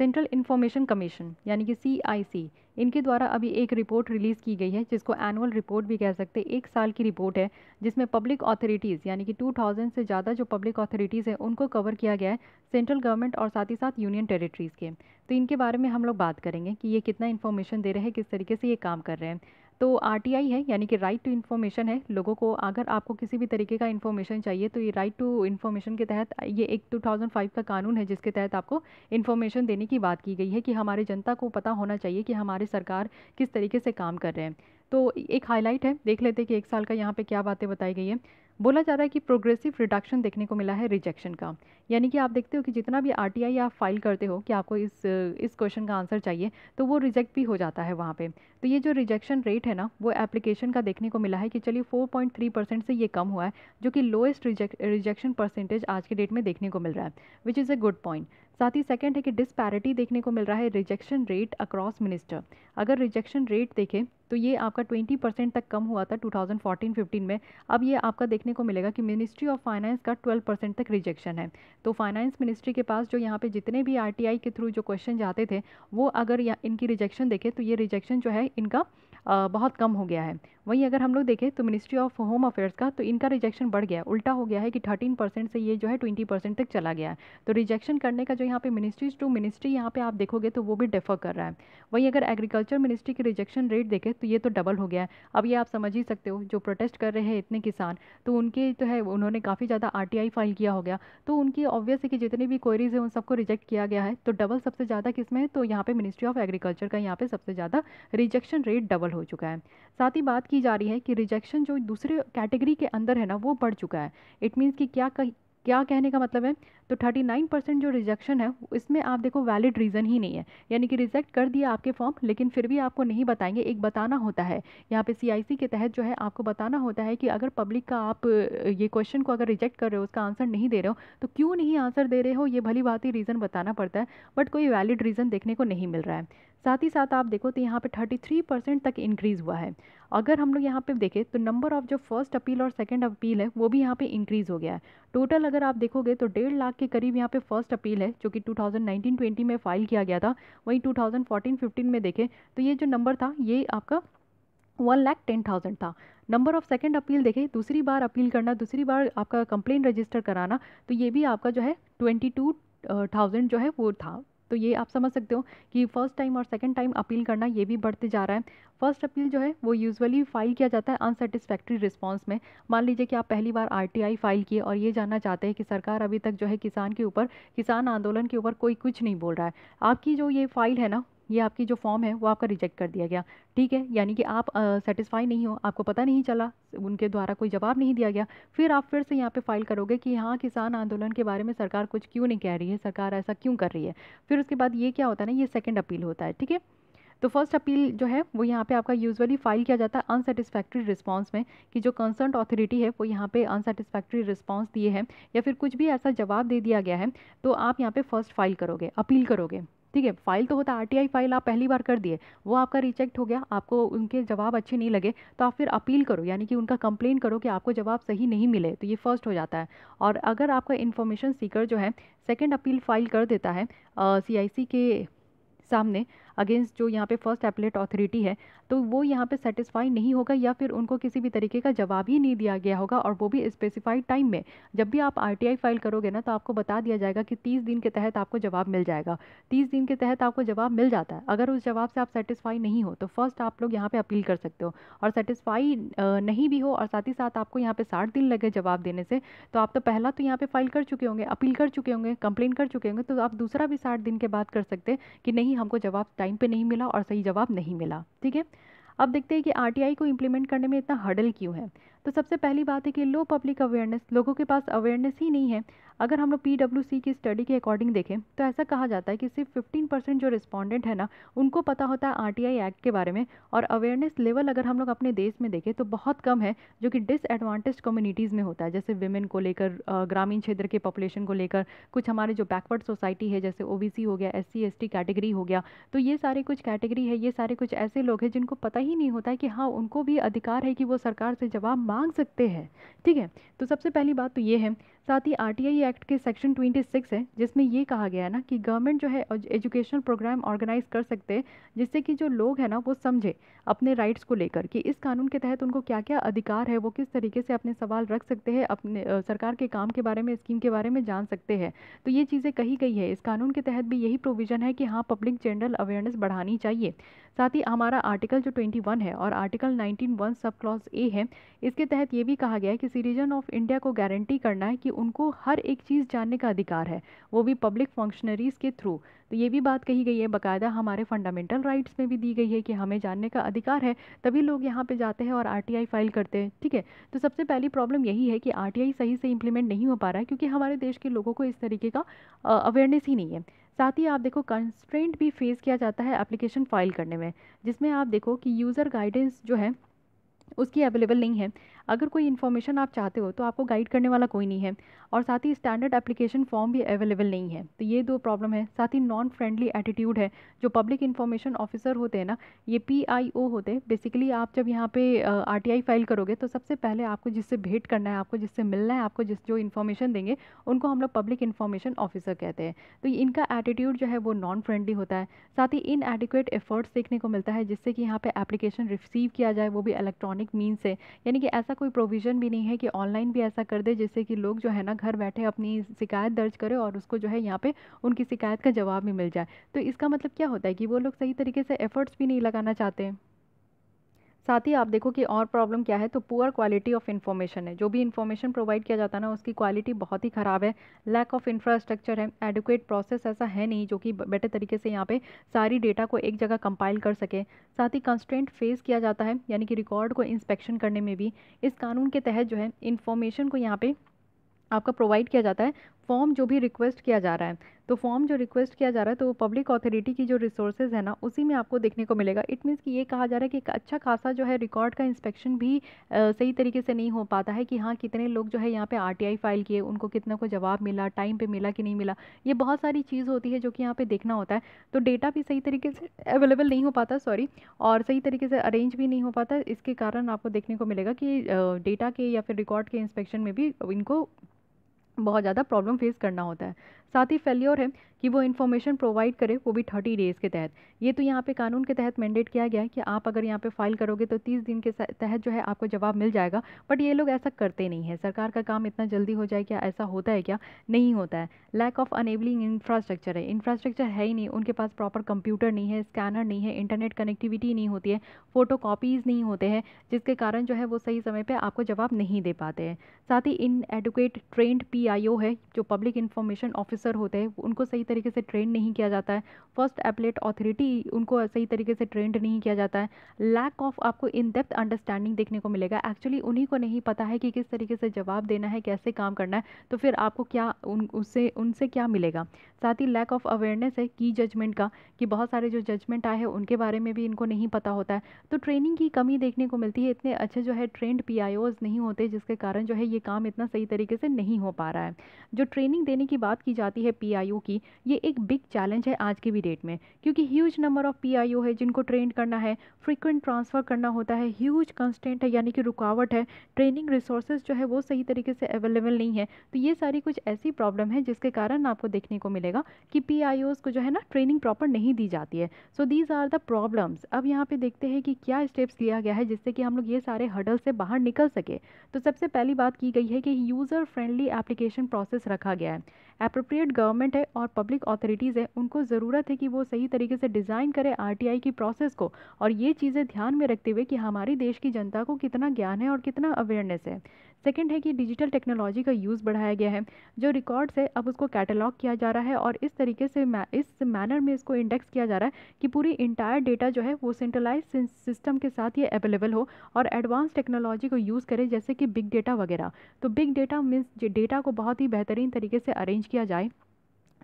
S1: सेंट्रल इन्फॉर्मेशन कमीशन यानी कि CIC, इनके द्वारा अभी एक रिपोर्ट रिलीज़ की गई है जिसको एनुअल रिपोर्ट भी कह सकते हैं। एक साल की रिपोर्ट है जिसमें पब्लिक अथॉरिटीज़ यानी कि 2000 से ज़्यादा जो पब्लिक अथॉरिटीज़ हैं उनको कवर किया गया है, सेंट्रल गवर्नमेंट और साथ ही साथ यूनियन टेरिटरीज़ के। तो इनके बारे में हम लोग बात करेंगे कि ये कितना इन्फॉर्मेशन दे रहे हैं, किस तरीके से ये काम कर रहे हैं। तो RTI है यानी कि राइट टू इन्फॉर्मेशन है। लोगों को अगर आपको किसी भी तरीके का इन्फॉर्मेशन चाहिए तो ये राइट टू इन्फॉर्मेशन के तहत ये एक 2005 का कानून है जिसके तहत आपको इन्फॉर्मेशन देने की बात की गई है कि हमारे जनता को पता होना चाहिए कि हमारी सरकार किस तरीके से काम कर रहे हैं। तो एक हाईलाइट है, देख लेते हैं कि एक साल का यहाँ पे क्या बातें बताई गई है। बोला जा रहा है कि प्रोग्रेसिव रिडक्शन देखने को मिला है रिजेक्शन का, यानी कि आप देखते हो कि जितना भी RTI आप फाइल करते हो कि आपको इस क्वेश्चन का आंसर चाहिए तो वो रिजेक्ट भी हो जाता है वहाँ पे। तो ये जो रिजेक्शन रेट है ना वो एप्लीकेशन का देखने को मिला है कि चलिए 4.3% से ये कम हुआ है, जो कि लोएस्ट रिजेक्शन परसेंटेज आज के डेट में देखने को मिल रहा है, which is a good point. साथ ही सेकंड है कि डिस्पैरिटी देखने को मिल रहा है रिजेक्शन रेट अक्रॉस मिनिस्टर। अगर रिजेक्शन रेट देखें तो ये आपका 20% तक कम हुआ था 2014-15 में। अब ये आपका देखने को मिलेगा कि मिनिस्ट्री ऑफ फाइनेंस का 12% तक रिजेक्शन है। तो फाइनेंस मिनिस्ट्री के पास जो यहाँ पे जितने भी RTI के थ्रू जो क्वेश्चन जाते थे वो अगर इनकी रिजेक्शन देखें तो ये रिजेक्शन जो है इनका बहुत कम हो गया है। वहीं अगर हम लोग देखें तो मिनिस्ट्री ऑफ होम अफेयर्स का तो इनका रिजेक्शन बढ़ गया है, उल्टा हो गया है कि 13% से ये जो है 20% तक चला गया है। तो रिजेक्शन करने का जो यहाँ पे मिनिस्ट्रीज टू मिनिस्ट्री यहाँ पे आप देखोगे तो वो भी डिफर कर रहा है। वहीं अगर एग्रीकल्चर मिनिस्ट्री की रिजेक्शन रेट देखें तो ये तो डबल हो गया है। अब ये आप समझ ही सकते हो, जो प्रोटेस्ट कर रहे हैं इतने किसान, तो उनके जो है उन्होंने काफ़ी ज़्यादा RTI फाइल किया हो गया, तो उनकी ऑब्वियस है कि जितने भी क्वेरीज हैं उन सबको रिजेक्ट किया गया है। तो डबल सबसे ज़्यादा किस में है, तो यहाँ पे मिनिस्ट्री ऑफ एग्रीकल्चर का यहाँ पे सबसे ज़्यादा रिजेक्शन रेट डबल हो चुका है। साथ ही बात की जा रही है कि रिजेक्शन जो दूसरे कैटेगरी के अंदर है ना वो बढ़ चुका है। इट मीन्स कि क्या कहने का मतलब है, तो 39% जो रिजेक्शन है इसमें आप देखो वैलिड रीज़न ही नहीं है, यानी कि रिजेक्ट कर दिया आपके फॉर्म लेकिन फिर भी आपको नहीं बताएंगे। एक बताना होता है यहाँ पे CIC के तहत जो है आपको बताना होता है कि अगर पब्लिक का आप ये क्वेश्चन को अगर रिजेक्ट कर रहे हो, उसका आंसर नहीं दे रहे हो तो क्यों नहीं आंसर दे रहे हो, ये भली बात ही रीज़न बताना पड़ता है, बट कोई वैलिड रीज़न देखने को नहीं मिल रहा है। साथ ही साथ आप देखो तो यहाँ पे 33% तक इंक्रीज़ हुआ है। अगर हम लोग यहाँ पे देखें तो नंबर ऑफ जो फर्स्ट अपील और सेकंड अपील है वो भी यहाँ पे इंक्रीज़ हो गया है। टोटल अगर आप देखोगे तो 1.5 लाख के करीब यहाँ पे फर्स्ट अपील है जो कि 2019-20 में फाइल किया गया था। वहीं 2014-15 में देखें तो ये जो नंबर था ये आपका 1,10,000 था। नंबर ऑफ सेकंड अपील देखें, दूसरी बार अपील करना, दूसरी बार आपका कंप्लेन रजिस्टर कराना, तो ये भी आपका जो है 22,000 जो है वो था। तो ये आप समझ सकते हो कि फर्स्ट टाइम और सेकंड टाइम अपील करना ये भी बढ़ते जा रहा है। फर्स्ट अपील जो है वो यूजुअली फाइल किया जाता है अनसेटिस्फैक्ट्री रिस्पांस में। मान लीजिए कि आप पहली बार RTI फाइल किए और ये जानना चाहते हैं कि सरकार अभी तक जो है किसान के ऊपर, किसान आंदोलन के ऊपर कोई कुछ नहीं बोल रहा है, आपकी जो ये फाइल है ना, ये आपकी जो फॉर्म है वो आपका रिजेक्ट कर दिया गया। ठीक है, यानी कि आप सेटिस्फाई नहीं हो, आपको पता नहीं चला, उनके द्वारा कोई जवाब नहीं दिया गया, फिर आप फिर से यहाँ पे फाइल करोगे कि हाँ किसान आंदोलन के बारे में सरकार कुछ क्यों नहीं कह रही है, सरकार ऐसा क्यों कर रही है। फिर उसके बाद ये क्या होता है ना, ये सेकंड अपील होता है। ठीक है, तो फर्स्ट अपील जो है वो यहाँ पे आपका यूजुअली फाइल किया जाता है अनसेटिस्फैक्ट्री रिस्पांस में, कि जो कंसर्न अथॉरिटी है वो यहाँ पे अनसेटिस्फैक्ट्री रिस्पांस दिए हैं या फिर कुछ भी ऐसा जवाब दे दिया गया है, तो आप यहाँ पे फर्स्ट फाइल करोगे, अपील करोगे। ठीक है, फाइल तो होता है RTI फाइल आप पहली बार कर दिए, वो आपका रिजेक्ट हो गया, आपको उनके जवाब अच्छे नहीं लगे, तो आप फिर अपील करो, यानी कि उनका कंप्लेन करो कि आपको जवाब सही नहीं मिले, तो ये फर्स्ट हो जाता है। और अगर आपका इन्फॉर्मेशन सीकर जो है सेकंड अपील फाइल कर देता है CIC के सामने, अगेंस्ट जो यहाँ पे फर्स्ट एपलेट अथॉरिटी है, तो वो यहाँ पे सेटिस्फाई नहीं होगा या फिर उनको किसी भी तरीके का जवाब ही नहीं दिया गया होगा, और वो भी स्पेसिफाइड टाइम में। जब भी आप आरटीआई फाइल करोगे ना, तो आपको बता दिया जाएगा कि 30 दिन के तहत आपको जवाब मिल जाएगा। 30 दिन के तहत आपको जवाब मिल जाता है। अगर उस जवाब से आप सेटिस्फाई नहीं हो तो फर्स्ट आप लोग यहाँ पे अपील कर सकते हो, और सेटिस्फाई नहीं भी हो और साथ ही साथ आपको यहाँ पे 60 दिन लगे जवाब देने से, तो आप तो पहला तो यहाँ पे फाइल कर चुके होंगे, अपील कर चुके होंगे, कंप्लेन कर चुके होंगे, तो आप दूसरा भी 60 दिन के बाद कर सकते हैं कि नहीं, हमको जवाब टाइम पे नहीं मिला और सही जवाब नहीं मिला। ठीक है, अब देखते हैं कि आरटीआई को इम्प्लीमेंट करने में इतना हर्डल क्यों है। तो सबसे पहली बात है कि लो पब्लिक अवेयरनेस, लोगों के पास अवेयरनेस ही नहीं है। अगर हम लोग पीडब्ल्यूसी की स्टडी के अकॉर्डिंग देखें तो ऐसा कहा जाता है कि सिर्फ 15% जो रिस्पॉन्डेंट है ना, उनको पता होता है आरटीआई एक्ट के बारे में, और अवेयरनेस लेवल अगर हम लोग अपने देश में देखें तो बहुत कम है, जो कि डिसएडवांटेज कम्युनिटीज़ में होता है, जैसे विमेन को लेकर, ग्रामीण क्षेत्र के पॉपुलेशन को लेकर, कुछ हमारे जो बैकवर्ड सोसाइटी है जैसे ओबीसी हो गया, एससी एसटी कैटेगरी हो गया। तो ये सारे कुछ कैटेगरी है, ये सारे कुछ ऐसे लोग हैं जिनको पता ही नहीं होता है कि हाँ, उनको भी अधिकार है कि वो सरकार से जवाब मांग सकते हैं। ठीक है, तो सबसे पहली बात तो ये है। साथ ही आरटीआई एक्ट के सेक्शन 26 है, जिसमें ये कहा गया है ना कि गवर्नमेंट जो है एजुकेशनल प्रोग्राम ऑर्गेनाइज कर सकते हैं, जिससे कि जो लोग हैं ना वो समझे अपने राइट्स को लेकर कि इस कानून के तहत उनको क्या क्या अधिकार है, वो किस तरीके से अपने सवाल रख सकते हैं, अपने सरकार के काम के बारे में, स्कीम के बारे में जान सकते हैं। तो ये चीज़ें कही गई है, इस कानून के तहत भी यही प्रोविज़न है कि हाँ, पब्लिक जनरल अवेयरनेस बढ़ानी चाहिए। साथ ही हमारा आर्टिकल जो 21 है और आर्टिकल 19(1) सब क्लॉज ए है, इसके तहत ये भी कहा गया है कि सिटीजन ऑफ इंडिया को गारंटी करना है कि उनको हर एक चीज़ जानने का अधिकार है, वो भी पब्लिक फंक्शनरीज़ के थ्रू। तो ये भी बात कही गई है, बाकायदा हमारे फंडामेंटल राइट्स में भी दी गई है कि हमें जानने का अधिकार है, तभी लोग यहाँ पे जाते हैं और आरटीआई फाइल करते हैं। ठीक है, तो सबसे पहली प्रॉब्लम यही है कि आरटीआई सही से इम्प्लीमेंट नहीं हो पा रहा है, क्योंकि हमारे देश के लोगों को इस तरीके का अवेयरनेस ही नहीं है। साथ ही आप देखो कंस्ट्रेंट भी फेस किया जाता है एप्लीकेशन फाइल करने में, जिसमें आप देखो कि यूज़र गाइडेंस जो है उसकी अवेलेबल नहीं है। अगर कोई इन्फॉर्मेशन आप चाहते हो तो आपको गाइड करने वाला कोई नहीं है, और साथ ही स्टैंडर्ड एप्लीकेशन फॉर्म भी अवेलेबल नहीं है। तो ये दो प्रॉब्लम है। साथ ही नॉन फ्रेंडली एटीट्यूड है। जो पब्लिक इन्फॉर्मेशन ऑफिसर होते हैं ना, ये पीआईओ होते हैं। बेसिकली आप जब यहाँ पे आरटीआई फाइल करोगे तो सबसे पहले आपको जिससे भेंट करना है, आपको जिससे मिलना है, आपको जो इन्फॉर्मेशन देंगे, उनको हम लोग पब्लिक इन्फॉर्मेशन ऑफिसर कहते हैं। तो इनका एटीट्यूड जो है वो नॉन फ्रेंडली होता है। साथ ही इनएडिक्वेट एफर्ट्स देखने को मिलता है, जिससे कि यहाँ पे एप्लीकेशन रिसीव किया जाए, वो भी इलेक्ट्रॉनिक मीन्स से। यानी कि ऐसा कोई प्रोविज़न भी नहीं है कि ऑनलाइन भी ऐसा कर दे जिससे कि लोग जो है ना घर बैठे अपनी शिकायत दर्ज करें और उसको जो है यहाँ पे उनकी शिकायत का जवाब भी मिल जाए। तो इसका मतलब क्या होता है कि वो लोग सही तरीके से एफर्ट्स भी नहीं लगाना चाहते। साथ ही आप देखो कि और प्रॉब्लम क्या है, तो पुअर क्वालिटी ऑफ इन्फॉर्मेशन है। जो भी इन्फॉर्मेशन प्रोवाइड किया जाता है ना, उसकी क्वालिटी बहुत ही ख़राब है। लैक ऑफ इंफ्रास्ट्रक्चर है, एडुकेट प्रोसेस ऐसा है नहीं जो कि बेटर तरीके से यहाँ पे सारी डेटा को एक जगह कंपाइल कर सके। साथ ही कंस्ट्रेंट फेस किया जाता है, यानी कि रिकॉर्ड को इंस्पेक्शन करने में भी। इस कानून के तहत जो है इन्फॉर्मेशन को यहाँ पे आपका प्रोवाइड किया जाता है, फॉर्म जो भी रिक्वेस्ट किया जा रहा है, तो फॉर्म जो रिक्वेस्ट किया जा रहा है तो वो पब्लिक अथॉरिटी की जो रिसोर्सेज है ना, उसी में आपको देखने को मिलेगा। इट मीन्स कि ये कहा जा रहा है कि एक अच्छा खासा जो है रिकॉर्ड का इंस्पेक्शन भी सही तरीके से नहीं हो पाता है कि हाँ, कितने लोग जो है यहाँ पे आरटीआई फाइल किए, उनको कितना को जवाब मिला, टाइम पे मिला कि नहीं मिला। ये बहुत सारी चीज़ होती है जो कि यहाँ पे देखना होता है। तो डेटा भी सही तरीके से अवेलेबल नहीं हो पाता, सॉरी, और सही तरीके से अरेंज भी नहीं हो पाता। इसके कारण आपको देखने को मिलेगा कि डेटा के या फिर रिकॉर्ड के इंस्पेक्शन में भी इनको बहुत ज़्यादा प्रॉब्लम फेस करना होता है। साथ ही फेल्योर है कि वो इन्फॉर्मेशन प्रोवाइड करे, वो भी 30 डेज़ के तहत। ये तो यहाँ पे कानून के तहत मैंडेट किया गया है कि आप अगर यहाँ पे फाइल करोगे तो 30 दिन के तहत जो है आपको जवाब मिल जाएगा। बट ये लोग ऐसा करते नहीं है। सरकार का काम इतना जल्दी हो जाए क्या, ऐसा होता है क्या? नहीं होता है। लैक ऑफ अनेबलिंग इंफ्रास्ट्रक्चर है, इंफ्रास्ट्रक्चर है ही नहीं, उनके पास प्रॉपर कंप्यूटर नहीं है, स्कैनर नहीं है, इंटरनेट कनेक्टिविटी नहीं होती है, फ़ोटो कॉपीज़ नहीं होते हैं, जिसके कारण जो है वो सही समय पर आपको जवाब नहीं दे पाते हैं। साथ ही इनएडुकेट ट्रेंड पीआईओ है, जो पब्लिक इन्फॉर्मेशन ऑफिसर होते हैं, उनको सही तरीके से ट्रेन नहीं किया जाता है। फर्स्ट एपलेट अथॉरिटी, उनको सही तरीके से ट्रेंड नहीं किया जाता है। लैक ऑफ आपको इन डेप्थ अंडरस्टैंडिंग देखने को मिलेगा। एक्चुअली उन्हीं को नहीं पता है कि किस तरीके से जवाब देना है, कैसे काम करना है, तो फिर आपको क्या उनसे क्या मिलेगा। साथ ही लैक ऑफ अवेयरनेस है की जजमेंट का, कि बहुत सारे जो जजमेंट आए हैं उनके बारे में भी इनको नहीं पता होता है। तो ट्रेनिंग की कमी देखने को मिलती है। इतने अच्छे जो है ट्रेंड पीआईओज नहीं होते, जिसके कारण जो है ये काम इतना सही तरीके से नहीं हो पा रहा है। जो ट्रेनिंग देने की बात की जाती जाती है पीआईओ की, ये एक बिग चैलेंज है आज की भी डेट में, क्योंकि ह्यूज नंबर ऑफ पीआईओ है जिनको ट्रेन करना है, फ्रीक्वेंट ट्रांसफ़र करना होता है, ह्यूज कंस्टेंट है यानी कि रुकावट है, ट्रेनिंग रिसोर्सेज जो है वो सही तरीके से अवेलेबल नहीं है। तो ये सारी कुछ ऐसी प्रॉब्लम है जिसके कारण आपको देखने को मिलेगा कि पीआईओज़ को जो है ना ट्रेनिंग प्रॉपर नहीं दी जाती है। So these are the problems. अब यहाँ पे देखते हैं कि क्या स्टेप्स लिया गया है जिससे कि हम लोग ये सारे हर्डल से बाहर निकल सके। तो सबसे पहली बात की गई है कि यूज़र फ्रेंडली एप्लीकेशन प्रोसेस रखा गया है। अप्रोप्रिएट गवर्नमेंट है और पब्लिक अथॉरिटीज़ है, उनको ज़रूरत है कि वो सही तरीके से डिज़ाइन करें आरटीआई की प्रोसेस को, और ये चीज़ें ध्यान में रखते हुए कि हमारी देश की जनता को कितना ज्ञान है और कितना अवेयरनेस है। सेकंड है कि डिजिटल टेक्नोलॉजी का यूज़ बढ़ाया गया है, जो रिकॉर्ड्स है अब उसको कैटलॉग किया जा रहा है और इस तरीके से इस मैनर में इसको इंडेक्स किया जा रहा है कि पूरी इंटायर डेटा जो है वो सेंट्रलाइज सिस्टम के साथ ये अवेलेबल हो और एडवांस टेक्नोलॉजी को यूज़ करें जैसे कि बिग डेटा वगैरह। तो बिग डेटा मीन्स डेटा को बहुत ही बेहतरीन तरीके से अरेंज किया जाए।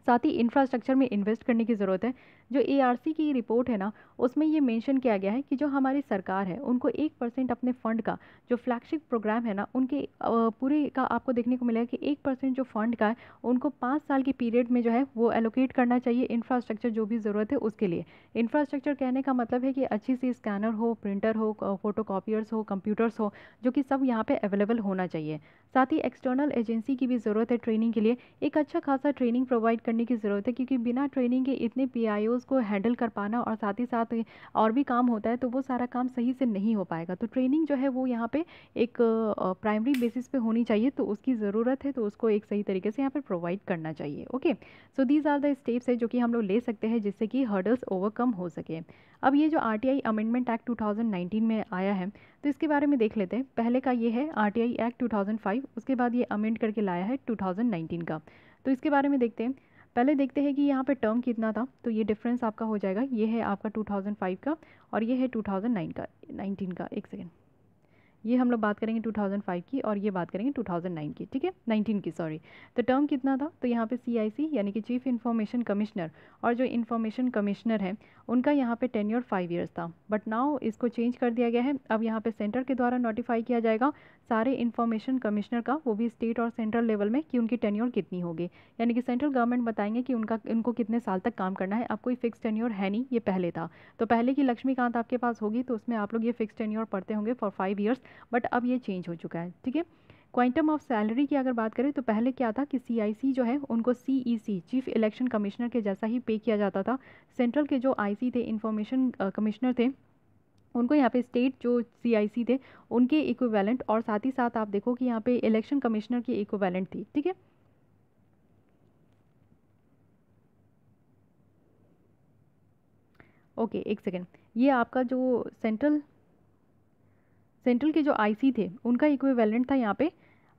S1: साथ ही इंफ्रास्ट्रक्चर में इन्वेस्ट करने की ज़रूरत है। जो एआरसी की रिपोर्ट है ना, उसमें ये मेंशन किया गया है कि जो हमारी सरकार है उनको 1% अपने फ़ंड का, जो फ्लैगशिप प्रोग्राम है ना उनके पूरे का आपको देखने को मिलेगा कि 1% जो फंड का है उनको 5 साल की पीरियड में जो है वो एलोकेट करना चाहिए इंफ्रास्ट्रक्चर जो भी ज़रूरत है उसके लिए। इंफ्रास्ट्रक्चर कहने का मतलब है कि अच्छी सी स्कैनर हो, प्रिंटर हो, फोटो कॉपियर्स हो, कंप्यूटर्स हो, जो कि सब यहाँ पे अवेलेबल होना चाहिए। साथ ही एक्सटर्नल एजेंसी की भी ज़रूरत है ट्रेनिंग के लिए। एक अच्छा खासा ट्रेनिंग प्रोवाइड करने की ज़रूरत है, क्योंकि बिना ट्रेनिंग के इतने पीआईओज़ को हैंडल कर पाना और साथ ही साथ और भी काम होता है तो वो सारा काम सही से नहीं हो पाएगा। तो ट्रेनिंग जो है वो यहाँ पे एक प्राइमरी बेसिस पे होनी चाहिए, तो उसकी ज़रूरत है, तो उसको एक सही तरीके से यहाँ पे प्रोवाइड करना चाहिए। Okay, so these are the steps है जो कि हम लोग ले सकते हैं जिससे कि हर्डल्स ओवरकम हो सके। अब ये जो आरटीआई अमेंडमेंट एक्ट 2019 में आया है तो इसके बारे में देख लेते हैं। पहले का ये है आरटीआई एक्ट 2005, उसके बाद ये अमेंड करके लाया है 2019 का। तो इसके बारे में देखते हैं। पहले देखते हैं कि यहाँ पे टर्म कितना था, तो ये डिफरेंस आपका हो जाएगा। ये है आपका 2005 का और ये है 2009 का 19 का। एक सेकेंड, ये हम लोग बात करेंगे 2005 की और ये बात करेंगे 2009 की, ठीक है, 19 की, सॉरी। तो टर्म कितना था, तो यहाँ पे सीआईसी यानी कि चीफ इन्फॉर्मेशन कमिश्नर और जो इन्फॉर्मेशन कमिश्नर है उनका यहाँ पे टेन्योर 5 ईयर्स था, बट नाउ इसको चेंज कर दिया गया है। अब यहाँ पे सेंटर के द्वारा नोटिफाई किया जाएगा सारे इन्फॉर्मेशन कमिश्नर का, वो भी स्टेट और सेंट्रल लेवल में, कि उनकी टेन्योर कितनी होगी, यानी कि सेंट्रल गवर्नमेंट बताएंगे कि उनको कितने साल तक काम करना है। अब कोई फिक्स टेन्योर है नहीं, ये पहले था। तो पहले की लक्ष्मीकांत आपके पास होगी तो उसमें आप लोग ये फिक्स टेन्योर पढ़ते होंगे फॉर 5 ईयर्स, बट अब ये चेंज हो चुका है, ठीक है। क्वांटम ऑफ सैलरी की अगर बात करें तो पहले क्या था कि सीआईसी जो है उनको सीईसी चीफ इलेक्शन कमिश्नर के जैसा ही पे किया जाता था। सेंट्रल के जो आईसी थे, इंफॉर्मेशन कमिश्नर थे, उनको यहाँ पे स्टेट जो सीआईसी थे उनके इक्विवेलेंट, और साथ ही साथ आप देखो कि यहाँ पे इलेक्शन कमिश्नर की इक्विवेलेंट थी, ठीक है। ओके, एक सेकेंड, ये आपका जो सेंट्रल के जो आईसी थे उनका इक्विवेलेंट था यहाँ पे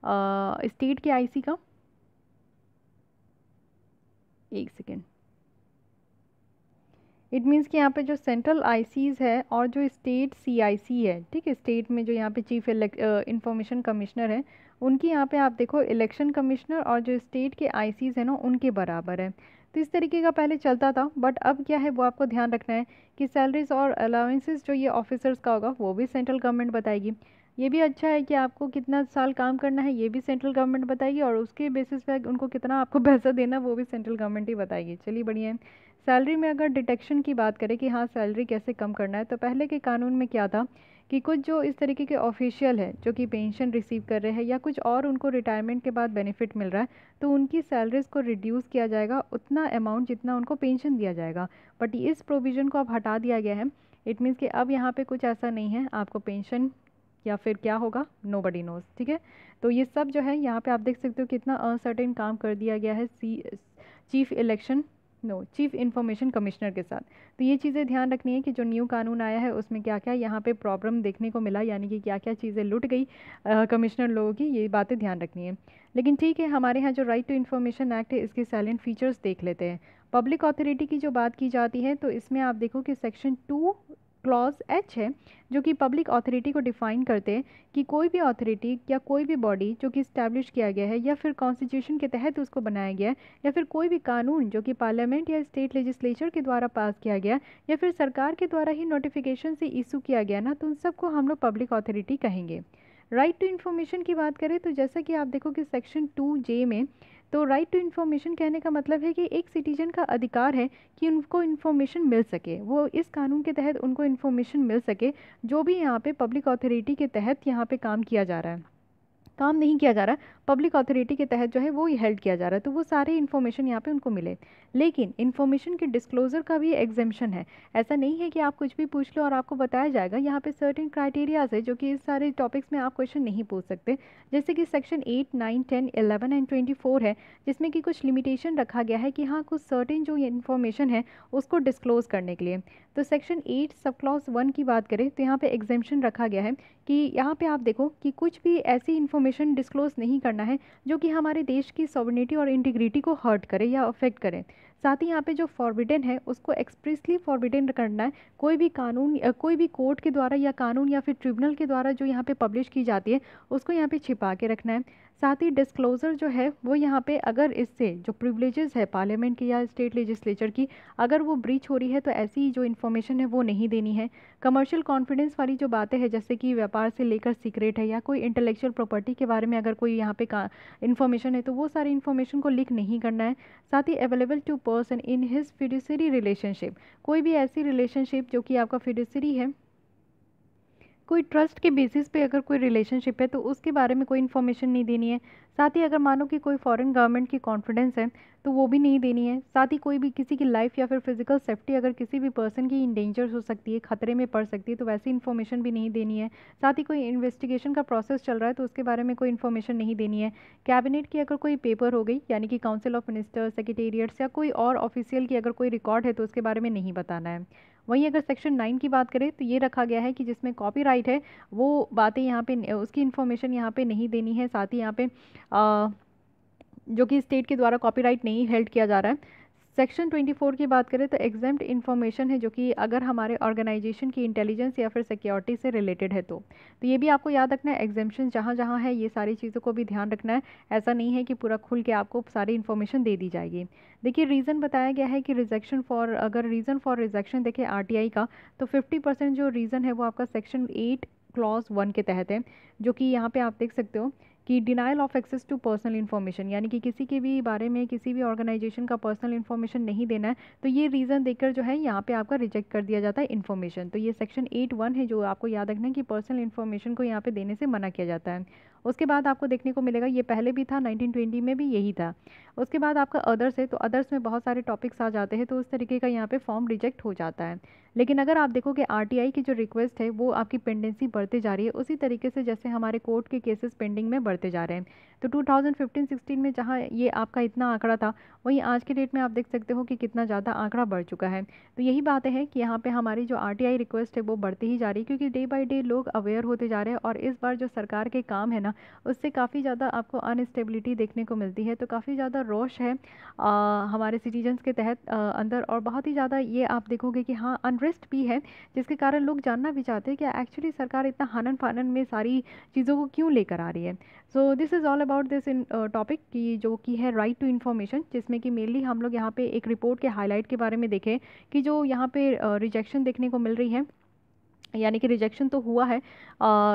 S1: स्टेट के आईसी का। एक सेकेंड, इट मीन्स कि यहाँ पे जो सेंट्रल आईसीज है और जो स्टेट सीआईसी है, ठीक है, स्टेट में जो यहाँ पे चीफ इंफॉर्मेशन कमिश्नर है, उनकी यहाँ पे आप देखो इलेक्शन कमिश्नर और जो स्टेट के आईसीज है ना उनके बराबर है। तो इस तरीके का पहले चलता था, बट अब क्या है वो आपको ध्यान रखना है कि सैलरीज और अलाउंसेस जो ये ऑफिसर्स का होगा वो भी सेंट्रल गवर्नमेंट बताएगी। ये भी अच्छा है कि आपको कितना साल काम करना है ये भी सेंट्रल गवर्नमेंट बताएगी, और उसके बेसिस पे उनको कितना आपको पैसा देना वो भी सेंट्रल गवर्नमेंट ही बताएगी। चलिए बढ़िया है। सैलरी में अगर डिटेक्शन की बात करें कि हाँ सैलरी कैसे कम करना है, तो पहले के कानून में क्या था कि कुछ जो इस तरीके के ऑफिशियल है जो कि पेंशन रिसीव कर रहे हैं या कुछ और उनको रिटायरमेंट के बाद बेनिफिट मिल रहा है, तो उनकी सैलरीज को रिड्यूस किया जाएगा उतना अमाउंट जितना उनको पेंशन दिया जाएगा। बट इस प्रोविज़न को अब हटा दिया गया है। इट मीन्स कि अब यहाँ पे कुछ ऐसा नहीं है, आपको पेंशन या फिर क्या होगा नोबडी नोज, ठीक है। तो ये सब जो है यहाँ पे आप देख सकते हो कितना अनसर्टेन काम कर दिया गया है चीफ इन्फॉर्मेशन कमिश्नर के साथ। तो ये चीज़ें ध्यान रखनी है कि जो न्यू कानून आया है उसमें क्या क्या यहाँ पे प्रॉब्लम देखने को मिला, यानी कि क्या क्या चीज़ें लुट गई कमिश्नर लोगों की, ये बातें ध्यान रखनी है। लेकिन ठीक है, हमारे यहाँ जो राइट टू इन्फॉर्मेशन एक्ट है इसके साइलेंट फीचर्स देख लेते हैं। पब्लिक अथॉरिटी की जो बात की जाती है तो इसमें आप देखो कि सेक्शन 2 क्लॉज एच है जो कि पब्लिक अथॉरिटी को डिफाइन करते हैं कि कोई भी अथॉरिटी या कोई भी बॉडी जो कि इस्टेब्लिश किया गया है या फिर कॉन्स्टिट्यूशन के तहत उसको बनाया गया है, या फिर कोई भी कानून जो कि पार्लियामेंट या स्टेट लेजिस्लेचर के द्वारा पास किया गया या फिर सरकार के द्वारा ही नोटिफिकेशन से इशू किया गया ना, तो उन सबको हम लोग पब्लिक अथॉरिटी कहेंगे। राइट टू इन्फॉर्मेशन की बात करें तो जैसा कि आप देखो कि सेक्शन 2J में तो राइट टू इन्फॉर्मेशन कहने का मतलब है कि एक सिटीजन का अधिकार है कि उनको इन्फॉर्मेशन मिल सके, वो इस कानून के तहत उनको इन्फॉर्मेशन मिल सके जो भी यहाँ पे पब्लिक अथॉरिटी के तहत यहाँ पे काम किया जा रहा है, काम नहीं किया जा रहा है, पब्लिक अथॉरिटी के तहत जो है वो हेल्ड किया जा रहा है, तो वो सारी इन्फॉर्मेशन यहाँ पे उनको मिले। लेकिन इन्फॉर्मेशन के डिस्क्लोजर का भी एग्जेम्पशन है, ऐसा नहीं है कि आप कुछ भी पूछ लो और आपको बताया जाएगा। यहाँ पे सर्टेन क्राइटेरियाज है जो कि इस सारे टॉपिक्स में आप क्वेश्चन नहीं पूछ सकते, जैसे कि सेक्शन 8, 9, 10, 11 एंड 24 है, जिसमें कि कुछ लिमिटेशन रखा गया है कि हाँ कुछ सर्टेन जो इन्फॉर्मेशन है उसको डिस्क्लोज करने के लिए। तो सेक्शन 8 सब क्लॉज 1 की बात करें तो यहाँ पे एग्जेम्पशन रखा गया है कि यहाँ पे आप देखो कि कुछ भी ऐसी इन्फॉर्मेशन डिस्क्लोज नहीं करना है जो कि हमारे देश की सॉवरेनिटी और इंटीग्रिटी को हर्ट करे या अफेक्ट करे। साथ ही यहाँ पे जो फॉरबिडन है उसको एक्सप्रेसली फॉरबिडन करना है, कोई भी कानून कोई भी कोर्ट के द्वारा या कानून या फिर ट्रिब्यूनल के द्वारा जो यहाँ पे पब्लिश की जाती है उसको यहाँ पे छिपा के रखना है। साथ ही डिस्क्लोजर जो है वो यहाँ पे अगर इससे जो प्रिविलेजेस है पार्लियामेंट की या स्टेट लेजिस्लेचर की अगर वो ब्रीच हो रही है तो ऐसी जो इन्फॉर्मेशन है वो नहीं देनी है। कमर्शियल कॉन्फिडेंस वाली जो बातें हैं जैसे कि व्यापार से लेकर सीक्रेट है या कोई इंटेलेक्चुअल प्रॉपर्टी के बारे में अगर कोई यहाँ पे इन्फॉर्मेशन है तो वो सारी इन्फॉर्मेशन को लीक नहीं करना है। साथ ही available to person in his fiduciary relationship, कोई भी ऐसी रिलेशनशिप जो कि आपका फिड्यूसरी है, कोई ट्रस्ट के बेसिस पे अगर कोई रिलेशनशिप है तो उसके बारे में कोई इन्फॉर्मेशन नहीं देनी है। साथ ही अगर मानो कि कोई फॉरेन गवर्नमेंट की कॉन्फिडेंस है तो वो भी नहीं देनी है। साथ ही कोई भी किसी की लाइफ या फिर फिजिकल सेफ्टी अगर किसी भी पर्सन की इन डेंजर हो सकती है, खतरे में पड़ सकती है, तो वैसी इन्फॉर्मेशन भी नहीं देनी है। साथ ही कोई इन्वेस्टिगेशन का प्रोसेस चल रहा है तो उसके बारे में कोई इन्फॉर्मेशन नहीं देनी है। कैबिनेट की अगर कोई पेपर हो गई यानी कि काउंसिल ऑफ मिनिस्टर, सेक्रेटेरिएट्स या कोई और ऑफिशियल की अगर कोई रिकॉर्ड है तो उसके बारे में नहीं बताना है। वहीं अगर सेक्शन 9 की बात करें तो ये रखा गया है कि जिसमें कॉपीराइट है वो बातें यहाँ पे उसकी इन्फॉर्मेशन यहाँ पे नहीं देनी है। साथ ही यहाँ पे जो कि स्टेट के द्वारा कॉपीराइट नहीं हेल्ड किया जा रहा है। सेक्शन 24 की बात करें तो एग्जाम्प्ट इन्फॉर्मेशन है जो कि अगर हमारे ऑर्गेनाइजेशन की इंटेलिजेंस या फिर सिक्योरिटी से रिलेटेड है तो ये भी आपको याद रखना है। एग्जाम्पशन जहाँ जहाँ है ये सारी चीज़ों को भी ध्यान रखना है, ऐसा नहीं है कि पूरा खुल के आपको सारी इन्फॉर्मेशन दे दी जाएगी। देखिए रीज़न बताया गया है कि रिजेक्शन फॉर, अगर रीज़न फॉर रिजेक्शन देखें आरटीआई का तो 50% जो रीज़न है वो आपका सेक्शन 8 क्लॉज 1 के तहत है, जो कि यहाँ पे आप देख सकते हो कि denial of access to personal information, यानी कि किसी के भी बारे में किसी भी ऑर्गेनाइजेशन का पर्सनल इन्फॉर्मेशन नहीं देना है तो ये रीज़न देकर जो है यहाँ पे आपका रिजेक्ट कर दिया जाता है इन्फॉर्मेशन। तो ये सेक्शन 8(1) है जो आपको याद रखना है कि पर्सनल इन्फॉर्मेशन को यहाँ पे देने से मना किया जाता है। उसके बाद आपको देखने को मिलेगा, ये पहले भी था 1920 में भी यही था। उसके बाद आपका अदर्स है, तो अदर्स में बहुत सारे टॉपिक्स आ जाते हैं तो उस तरीके का यहाँ पे फॉर्म रिजेक्ट हो जाता है। लेकिन अगर आप देखो कि आरटीआई की जो रिक्वेस्ट है वो आपकी पेंडेंसी बढ़ते जा रही है उसी तरीके से जैसे हमारे कोर्ट के केसेस पेंडिंग में बढ़ते जा रहे हैं। तो 2015-16 में जहाँ ये आपका इतना आंकड़ा था वहीं आज के डेट में आप देख सकते हो कि कितना ज़्यादा आंकड़ा बढ़ चुका है। तो यही बात है कि यहाँ पे हमारी जो आरटीआई रिक्वेस्ट है वो बढ़ती ही जा रही है क्योंकि डे बाय डे लोग अवेयर होते जा रहे हैं और इस बार जो सरकार के काम है ना उससे काफ़ी ज़्यादा आपको अनस्टेबिलिटी देखने को मिलती है। तो काफ़ी ज़्यादा रोष है हमारे सिटीजन्स के तहत अंदर, और बहुत ही ज़्यादा ये आप देखोगे कि हाँ अनरेस्ट भी है जिसके कारण लोग जानना भी चाहते हैं कि एक्चुअली सरकार इतना हनन फानन में सारी चीज़ों को क्यों लेकर आ रही है। So this is all about this in topic की जो कि है राइट टू इन्फॉर्मेशन, जिसमें कि मेनली हम लोग यहाँ पे एक रिपोर्ट के हाईलाइट के बारे में देखें कि जो यहाँ पे रिजेक्शन देखने को मिल रही है, यानी कि रिजेक्शन तो हुआ है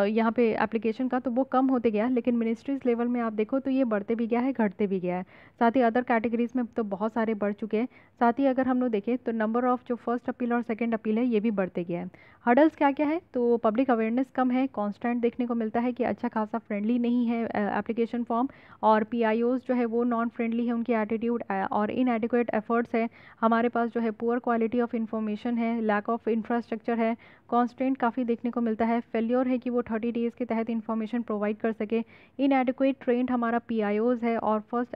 S1: यहाँ पे एप्लीकेशन का तो वो कम होते गया, लेकिन मिनिस्ट्रीज लेवल में आप देखो तो ये बढ़ते भी गया है घटते भी गया है। साथ ही अदर कैटेगरीज में तो बहुत सारे बढ़ चुके हैं। साथ ही अगर हम लोग देखें तो नंबर ऑफ जो फर्स्ट अपील और सेकंड अपील है ये भी बढ़ते गया है। हर्डल्स क्या क्या है, तो पब्लिक अवेयरनेस कम है, कॉन्स्टेंट देखने को मिलता है कि अच्छा खासा फ्रेंडली नहीं है एप्लीकेशन फॉर्म, और पीआईओज जो है वो नॉन फ्रेंडली है उनकी एटीट्यूड, और इनएडिक्वेट एफर्ट्स है हमारे पास, जो है पुअर क्वालिटी ऑफ इन्फॉर्मेशन है, लैक ऑफ इंफ्रास्ट्रक्चर है, कॉन्स्टेंट काफ़ी देखने को मिलता है, फेल्योर है कि वो 30 डेज़ के तहत इन्फॉर्मेशन प्रोवाइड कर सके, इनएडिक्वेट ट्रेंड हमारा पीआईओज है, और फर्स्ट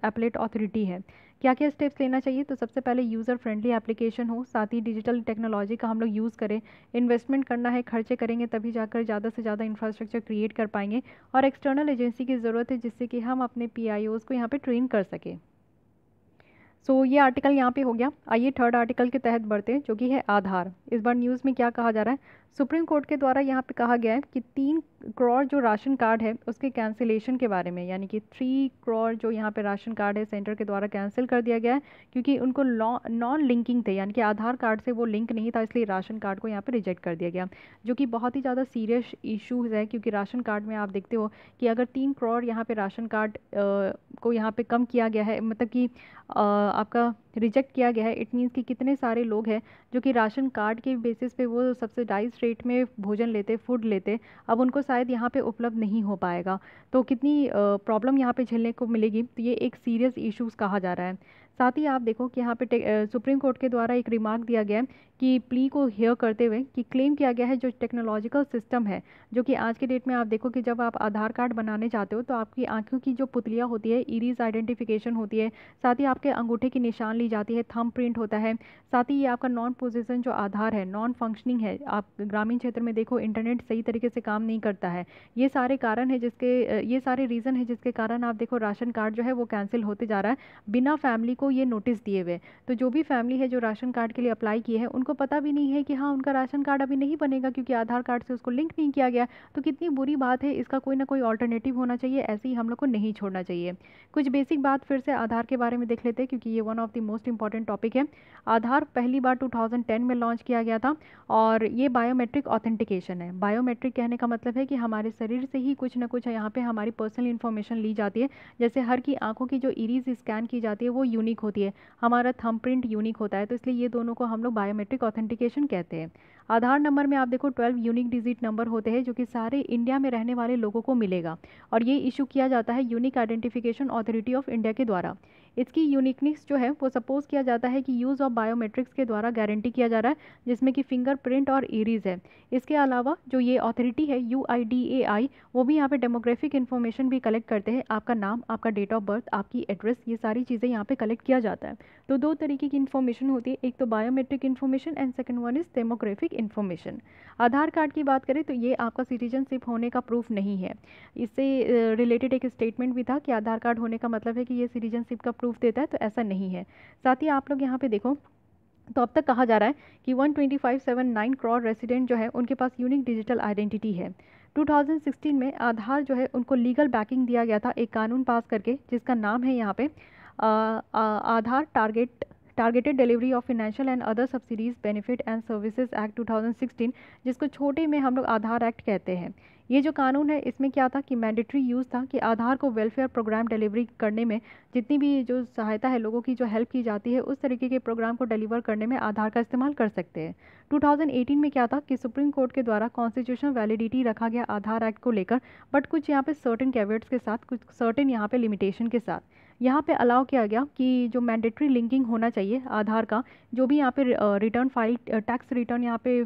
S1: एपलेट अथॉरिटी है। क्या क्या स्टेप्स लेना चाहिए, तो सबसे पहले यूज़र फ्रेंडली एप्लीकेशन हो, साथ ही डिजिटल टेक्नोलॉजी का हम लोग यूज़ करें, इन्वेस्टमेंट करना है, खर्चे करेंगे तभी जाकर ज़्यादा से ज़्यादा इंफ्रास्ट्रक्चर क्रिएट कर पाएंगे, और एक्सटर्नल एजेंसी की ज़रूरत है जिससे कि हम अपने पीआईओज को यहाँ पे ट्रेन कर सकें। सो ये आर्टिकल यहाँ पे हो गया। आइए थर्ड आर्टिकल के तहत बढ़ते हैं जो कि है आधार। इस बार न्यूज़ में क्या कहा जा रहा है, सुप्रीम कोर्ट के द्वारा यहाँ पे कहा गया है कि 3 करोड़ जो राशन कार्ड है उसके कैंसिलेशन के बारे में, यानी कि 3 करोड़ जो यहाँ पे राशन कार्ड है सेंटर के द्वारा कैंसिल कर दिया गया है, क्योंकि उनको नॉन लिंकिंग थे, यानी कि आधार कार्ड से वो लिंक नहीं था, इसलिए राशन कार्ड को यहाँ पे रिजेक्ट कर दिया गया, जो कि बहुत ही ज़्यादा सीरियस इशूज़ है। क्योंकि राशन कार्ड में आप देखते हो कि अगर 3 करोड़ यहाँ पे राशन कार्ड को यहाँ पे कम किया गया है, मतलब कि आपका रिजेक्ट किया गया है, इट मीन्स कि कितने सारे लोग हैं जो कि राशन कार्ड के बेसिस पे वो सब्सिडाइज रेट में भोजन लेते, फूड लेते, अब उनको शायद यहाँ पे उपलब्ध नहीं हो पाएगा। तो कितनी प्रॉब्लम यहाँ पे झेलने को मिलेगी, तो ये एक सीरियस इश्यूज कहा जा रहा है। साथ ही आप देखो कि यहाँ पे सुप्रीम कोर्ट के द्वारा एक रिमार्क दिया गया है कि प्ली को हेयर करते हुए कि क्लेम किया गया है जो टेक्नोलॉजिकल सिस्टम है, जो कि आज के डेट में आप देखो कि जब आप आधार कार्ड बनाने जाते हो तो आपकी आंखों की जो पुतलियाँ होती है, इरीज आइडेंटिफिकेशन होती है, साथ ही आपके अंगूठे की निशान ली जाती है, थंब प्रिंट होता है, साथ ही ये आपका नॉन पोजीशन जो आधार है नॉन फंक्शनिंग है। आप ग्रामीण क्षेत्र में देखो इंटरनेट सही तरीके से काम नहीं करता है। ये सारे कारण है ये सारे रीज़न है जिसके कारण आप देखो राशन कार्ड जो है वो कैंसिल होते जा रहा है बिना फैमिली को ये नोटिस दिए हुए। तो जो भी फैमिली है जो राशन कार्ड के लिए अप्लाई किए हैं उनको पता भी नहीं है कि हाँ उनका राशन कार्ड अभी नहीं बनेगा क्योंकि आधार कार्ड से उसको लिंक नहीं किया गया। तो कितनी बुरी बात है, इसका कोई ना कोई ऑल्टरनेटिव होना चाहिए, ऐसे ही हम लोग को नहीं छोड़ना चाहिए। कुछ बेसिक बात फिर से आधार के बारे में देख लेते हैं क्योंकि ये one of the most important topic है। आधार पहली बार 2010 में लॉन्च किया गया था और ये बायोमेट्रिक ऑथेंटिकेशन है। बायोमेट्रिक कहने का मतलब है कि हमारे शरीर से ही कुछ ना कुछ यहाँ पे हमारी पर्सनल इन्फॉर्मेशन ली जाती है। जैसे हर की आंखों की जो इरीज स्कैन की जाती है वो यूनिक होती है, हमारा थंब प्रिंट यूनिक होता है, तो इसलिए ये दोनों को हम लोग बायोमेट्रिक ऑथेंटिकेशन कहते हैं। आधार नंबर में आप देखो 12 यूनिक डिजिट नंबर होते हैं जो कि सारे इंडिया में रहने वाले लोगों को मिलेगा और ये इशू किया जाता है unique identification authority of India के द्वारा। इसकी यूनिकनेस जो है वो सपोज किया जाता है कि यूज़ ऑफ बायोमेट्रिक्स के द्वारा गारंटी किया जा रहा है, जिसमें कि फिंगरप्रिंट और इरीज है। इसके अलावा जो ये अथॉरिटी है UIDAI वो भी यहाँ पे डेमोग्राफिक इन्फॉर्मेशन भी कलेक्ट करते हैं, आपका नाम, आपका डेट ऑफ बर्थ, आपकी एड्रेस, ये सारी चीज़ें यहाँ पे कलेक्ट किया जाता है। तो दो तरीके की इन्फॉर्मेशन होती है, एक तो biometric information and second one is demographic information. Aadhaar card की बात करें तो ये आपका सिटीजनशिप होने का प्रूफ नहीं है। इससे रिलेटेड एक स्टेटमेंट भी था कि आधार कार्ड होने का मतलब है कि ये सिटीजनशिप का प्रूफ देता है, तो ऐसा नहीं है। साथ ही आप लोग यहाँ पे देखो तो अब तक कहा जा रहा है कि 125.79 करोड़ रेसिडेंट जो है उनके पास यूनिक डिजिटल आइडेंटिटी है। 2016 में आधार जो है उनको लीगल बैकिंग दिया गया था एक कानून पास करके, जिसका नाम है यहाँ पे Aadhaar targeted delivery of financial and other subsidies benefit and services act 2016, जिसको छोटे में हम लोग आधार एक्ट कहते हैं। ये जो कानून है इसमें क्या था कि मैंडेटरी यूज़ था कि आधार को वेलफेयर प्रोग्राम डिलीवरी करने में, जितनी भी जो सहायता है लोगों की जो हेल्प की जाती है उस तरीके के प्रोग्राम को डिलीवर करने में आधार का इस्तेमाल कर सकते हैं। 2018 में क्या था कि सुप्रीम कोर्ट के द्वारा कॉन्स्टिट्यूशनल वैलिडिटी रखा गया आधार एक्ट को लेकर, बट कुछ यहाँ पे सर्टेन कैवेट्स के साथ, कुछ सर्टेन यहाँ पे लिमिटेशन के साथ यहाँ पे अलाउ किया गया कि जो मैंडेटरी लिंकिंग होना चाहिए आधार का, जो भी यहाँ पे रिटर्न फाइल, टैक्स रिटर्न यहाँ पे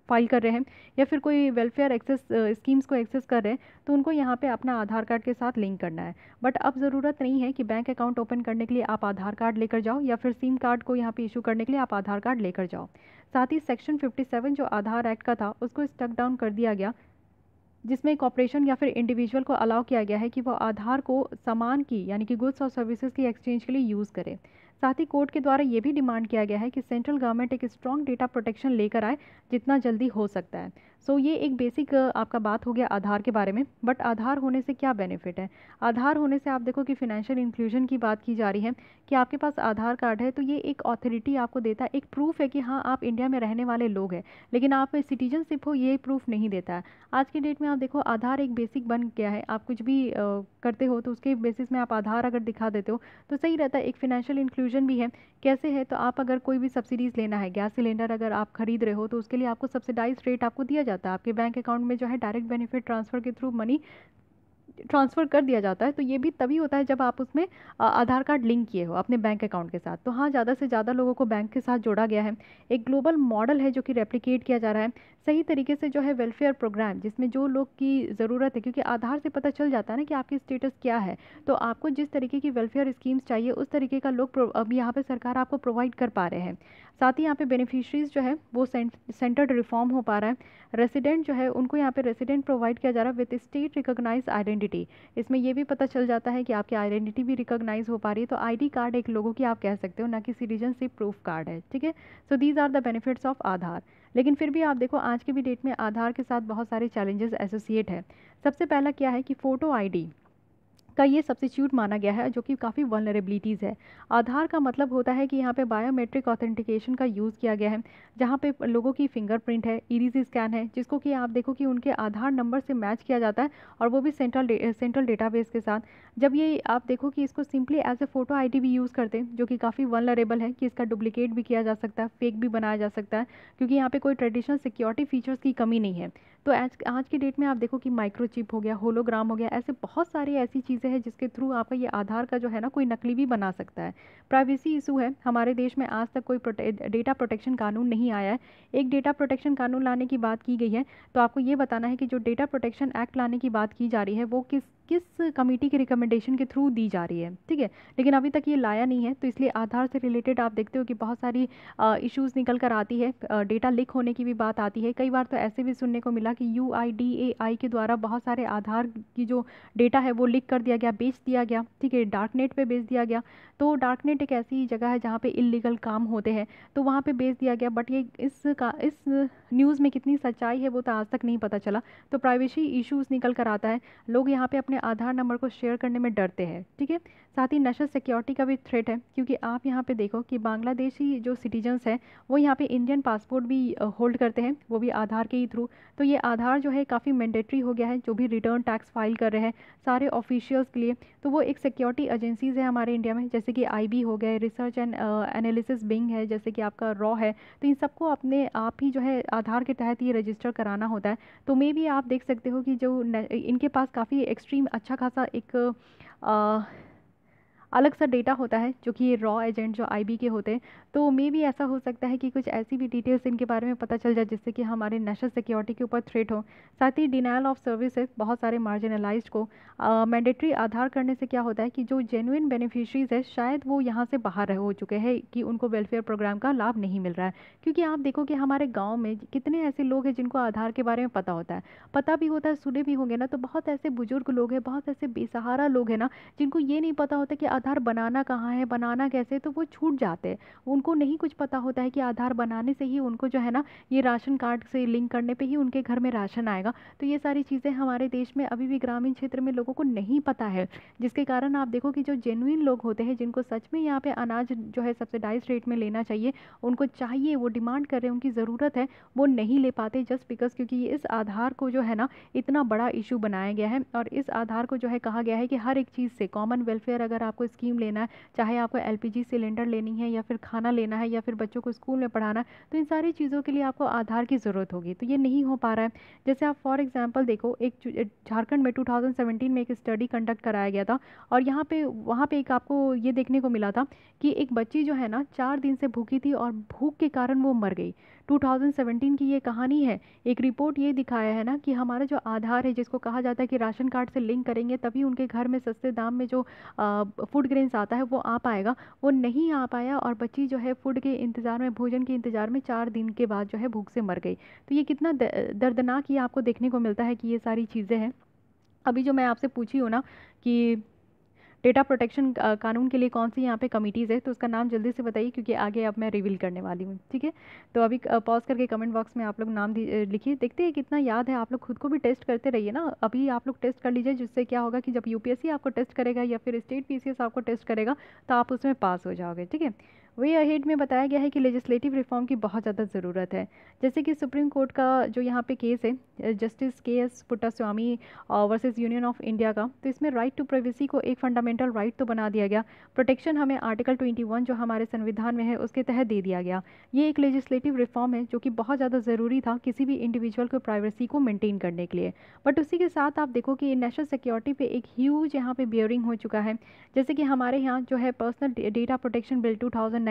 S1: फाइल कर रहे हैं या फिर कोई वेलफेयर एक्सेस स्कीम्स को एक्सेस कर रहे हैं, तो उनको यहाँ पे अपना आधार कार्ड के साथ लिंक करना है। बट अब ज़रूरत नहीं है कि बैंक अकाउंट ओपन करने के लिए आप आधार कार्ड लेकर जाओ या फिर सिम कार्ड को यहाँ पे इशू करने के लिए आप आधार कार्ड लेकर जाओ। साथ ही सेक्शन 57 जो आधार एक्ट का था उसको स्टक डाउन कर दिया गया, जिसमें कॉर्पोरेशन या फिर इंडिविजुअल को अलाउ किया गया है कि वो आधार को सामान की यानी कि गुड्स और सर्विसेज की एक्सचेंज के लिए यूज़ करे। साथ ही कोर्ट के द्वारा ये भी डिमांड किया गया है कि सेंट्रल गवर्नमेंट एक स्ट्रॉन्ग डेटा प्रोटेक्शन लेकर आए जितना जल्दी हो सकता है। सो ये एक बेसिक आपका बात हो गया आधार के बारे में। बट आधार होने से क्या बेनिफिट है? आधार होने से आप देखो कि फिनेंशियल इंक्लूजन की बात की जा रही है कि आपके पास आधार कार्ड है तो ये एक ऑथोरिटी आपको देता है, एक प्रूफ है कि हाँ आप इंडिया में रहने वाले लोग हैं, लेकिन आप सिटीजनशिप हो ये प्रूफ नहीं देता है। आज की डेट में आप देखो आधार एक बेसिक बन गया है, आप कुछ भी करते हो तो उसके बेसिस में आप आधार अगर दिखा देते हो तो सही रहता है। एक फिनेंशियल इंक्लूजन भी है। कैसे है? तो आप अगर कोई भी सब्सिडीज़ लेना है, गैस सिलेंडर अगर आप खरीद रहे हो तो उसके लिए आपको सब्सिडाइज रेट आपको दिया जाता है, आपके बैंक अकाउंट में जो है डायरेक्ट बेनिफिट ट्रांसफ़र के थ्रू मनी ट्रांसफ़र कर दिया जाता है। तो ये भी तभी होता है जब आप उसमें आधार कार्ड लिंक किए हो अपने बैंक अकाउंट के साथ। तो हाँ, ज़्यादा से ज़्यादा लोगों को बैंक के साथ जोड़ा गया है। एक ग्लोबल मॉडल है जो कि रेप्लिकेट किया जा रहा है सही तरीके से, जो है वेलफेयर प्रोग्राम, जिसमें जो लोग की ज़रूरत है, क्योंकि आधार से पता चल जाता है ना कि आपकी स्टेटस क्या है, तो आपको जिस तरीके की वेलफेयर स्कीम्स चाहिए उस तरीके का लोग अब यहाँ पे सरकार आपको प्रोवाइड कर पा रहे हैं। साथ ही यहाँ पे बेनिफिशरीज जो है वो सेंटर्ड रिफॉर्म हो पा रहा है। रेसिडेंट जो है उनको यहाँ पे रेसिडेंट प्रोवाइड किया जा रहा है with state recognise identity. Identity, इसमें ये भी पता चल जाता है कि आपकी आइडेंटिटी भी रिकॉग्नाइज हो पा रही है। तो आईडी कार्ड एक लोगों की आप कह सकते हो, ना कि सिटीजनशिप प्रूफ कार्ड है, ठीक है। So these are the benefits of Aadhaar. लेकिन फिर भी आप देखो आज की भी डेट में आधार के साथ बहुत सारे चैलेंजेस एसोसिएट है। सबसे पहला क्या है कि फ़ोटो आईडी का ये सब्स्टिट्यूट माना गया है, जो कि काफ़ी वल्नरेबिलिटीज़ है। आधार का मतलब होता है कि यहाँ पे बायोमेट्रिक ऑथेंटिकेशन का यूज़ किया गया है, जहाँ पे लोगों की फिंगरप्रिंट है, ईरिस स्कैन है, जिसको कि आप देखो कि उनके आधार नंबर से मैच किया जाता है, और वो भी सेंट्रल डेटाबेस के साथ। जब ये आप देखो कि इसको simply as a photo ID भी यूज़ करते हैं, जो कि काफ़ी वल्नरेबल है, कि इसका डुप्लीकेट भी किया जा सकता है, फेक भी बनाया जा सकता है, क्योंकि यहाँ पे कोई ट्रेडिशनल सिक्योरिटी फीचर्स की कमी नहीं है। तो आज की डेट में आप देखो कि माइक्रोचिप हो गया, होलोग्राम हो गया, ऐसे बहुत सारी ऐसी चीज़ें हैं जिसके थ्रू आपका ये आधार का जो है ना कोई नकली भी बना सकता है। प्राइवेसी इशू है, हमारे देश में आज तक कोई डेटा प्रोटेक्शन कानून नहीं आया है। एक डेटा प्रोटेक्शन कानून लाने की बात की गई है, तो आपको ये बताना है कि जो डेटा प्रोटेक्शन एक्ट लाने की बात की जा रही है वो किस किस कमेटी के रिकमेंडेशन के थ्रू दी जा रही है, ठीक है। लेकिन अभी तक ये लाया नहीं है, तो इसलिए आधार से रिलेटेड आप देखते हो कि बहुत सारी इश्यूज निकल कर आती है। डेटा लीक होने की भी बात आती है। कई बार तो ऐसे भी सुनने को मिला कि UIDAI के द्वारा बहुत सारे आधार की जो डेटा है वो लीक कर दिया गया, बेच दिया गया, ठीक है, डार्कनेट पे बेच दिया गया। तो डार्कनेट एक ऐसी जगह है जहाँ पे इलीगल काम होते हैं, तो वहाँ पे बेच दिया गया। बट ये इस न्यूज़ में कितनी सच्चाई है वो तो आज तक नहीं पता चला। तो प्राइवेसी इश्यूज निकल कर आता है, लोग यहाँ पे अपने आधार नंबर को शेयर करने में डरते हैं, ठीक है। साथ ही नेशनल सिक्योरिटी का भी थ्रेट है, क्योंकि आप यहाँ पे देखो कि बांग्लादेशी जो सिटीजन्स हैं वो यहाँ पे इंडियन पासपोर्ट भी होल्ड करते हैं, वो भी आधार के ही थ्रू। तो ये आधार जो है काफ़ी मैंडेटरी हो गया है, जो भी रिटर्न टैक्स फाइल कर रहे हैं सारे ऑफिशियल्स के लिए। तो वो एक सिक्योरिटी एजेंसीज़ है हमारे इंडिया में, जैसे कि IB हो गए, रिसर्च एंड एनालिसिस विंग है, जैसे कि आपका रॉ है। तो इन सबको अपने आप ही जो है आधार के तहत ये रजिस्टर कराना होता है। तो मे भी आप देख सकते हो कि जो इनके पास काफ़ी एक्सट्रीम अच्छा खासा एक अलग सा डेटा होता है, जो कि ये रॉ एजेंट जो IB के होते हैं। तो मे भी ऐसा हो सकता है कि कुछ ऐसी भी डिटेल्स इनके बारे में पता चल जाए जिससे कि हमारे नेशनल सिक्योरिटी के ऊपर थ्रेट हो। साथ ही डिनायल ऑफ सर्विसेज, बहुत सारे मार्जिनलाइज्ड को मैंडेटरी आधार करने से क्या होता है कि जो जेन्युइन बेनिफिशरीज है शायद वो यहाँ से बाहर हो चुके हैं, कि उनको वेलफेयर प्रोग्राम का लाभ नहीं मिल रहा है। क्योंकि आप देखो कि हमारे गाँव में कितने ऐसे लोग हैं जिनको आधार के बारे में पता होता है, पता भी होता है, सुने भी होंगे ना। तो बहुत ऐसे बुजुर्ग लोग हैं, बहुत ऐसे बेसहारा लोग हैं ना, जिनको ये नहीं पता होता कि आधार बनाना कहाँ है, बनाना कैसे, तो वो छूट जाते हैं। उनको नहीं कुछ पता होता है कि आधार बनाने से ही उनको जो है ना ये राशन कार्ड से लिंक करने पे ही उनके घर में राशन आएगा। तो ये सारी चीज़ें हमारे देश में अभी भी ग्रामीण क्षेत्र में लोगों को नहीं पता है, जिसके कारण आप देखो कि जो जेन्युइन लोग होते हैं, जिनको सच में यहाँ पे अनाज जो है सब्सिडाइज रेट में लेना चाहिए, उनको चाहिए, वो डिमांड कर रहे हैं, उनकी ज़रूरत है, वो नहीं ले पाते जस्ट बिकॉज क्योंकि इस आधार को जो है ना इतना बड़ा इशू बनाया गया है। और इस आधार को जो है कहा गया है कि हर एक चीज़ से कॉमन वेलफेयर अगर आपको स्कीम लेना है, चाहे आपको LPG सिलेंडर लेनी है, या फिर खाना लेना है, या फिर बच्चों को स्कूल में पढ़ाना है, तो इन सारी चीज़ों के लिए आपको आधार की ज़रूरत होगी। तो ये नहीं हो पा रहा है। जैसे आप फॉर एग्जांपल देखो, एक झारखंड में 2017 में एक स्टडी कंडक्ट कराया गया था, और यहाँ पे वहाँ पे एक आपको ये देखने को मिला था कि एक बच्ची जो है ना 4 दिन से भूखी थी और भूख के कारण वो मर गई। 2017 की ये कहानी है। एक रिपोर्ट ये दिखाया है ना कि हमारा जो आधार है, जिसको कहा जाता है कि राशन कार्ड से लिंक करेंगे तभी उनके घर में सस्ते दाम में जो फूड ग्रेन्स आता है वो आ पाएगा, वो नहीं आ पाया, और बच्ची जो है फूड के इंतज़ार में, भोजन के इंतज़ार में 4 दिन के बाद जो है भूख से मर गई। तो ये कितना दर्दनाक ये आपको देखने को मिलता है कि ये सारी चीज़ें हैं। अभी जो मैं आपसे पूछी हूँ ना कि डेटा प्रोटेक्शन कानून के लिए कौन सी यहाँ पे कमिटीज़ है, तो उसका नाम जल्दी से बताइए, क्योंकि आगे अब मैं रिवील करने वाली हूँ, ठीक है। तो अभी पॉज करके कमेंट बॉक्स में आप लोग नाम लिखिए, देखते हैं कितना याद है। आप लोग खुद को भी टेस्ट करते रहिए ना, अभी आप लोग टेस्ट कर लीजिए, जिससे क्या होगा कि जब UPSC आपको टेस्ट करेगा या फिर स्टेट PCS आपको टेस्ट करेगा तो आप उसमें पास हो जाओगे, ठीक है। वे अहेड में बताया गया है कि लेजिस्लेटिव रिफॉर्म की बहुत ज़्यादा ज़रूरत है। जैसे कि सुप्रीम कोर्ट का जो यहाँ पे केस है, justice KS Puttaswamy versus union of India का, तो इसमें राइट टू प्राइवेसी को एक फंडामेंटल राइट तो बना दिया गया। प्रोटेक्शन हमें आर्टिकल 21 जो हमारे संविधान में है उसके तहत दे दिया गया। ये एक लेजिस्लेटिव रिफॉर्म है जो कि बहुत ज़्यादा ज़रूरी था किसी भी इंडिविजुअल को प्राइवेसी को मेंटेन करने के लिए। बट उसी के साथ आप देखो कि नेशनल सिक्योरिटी पे एक ह्यूज यहाँ पे बियरिंग हो चुका है। जैसे कि हमारे यहाँ जो है पर्सनल डेटा प्रोटेक्शन बिल 2019,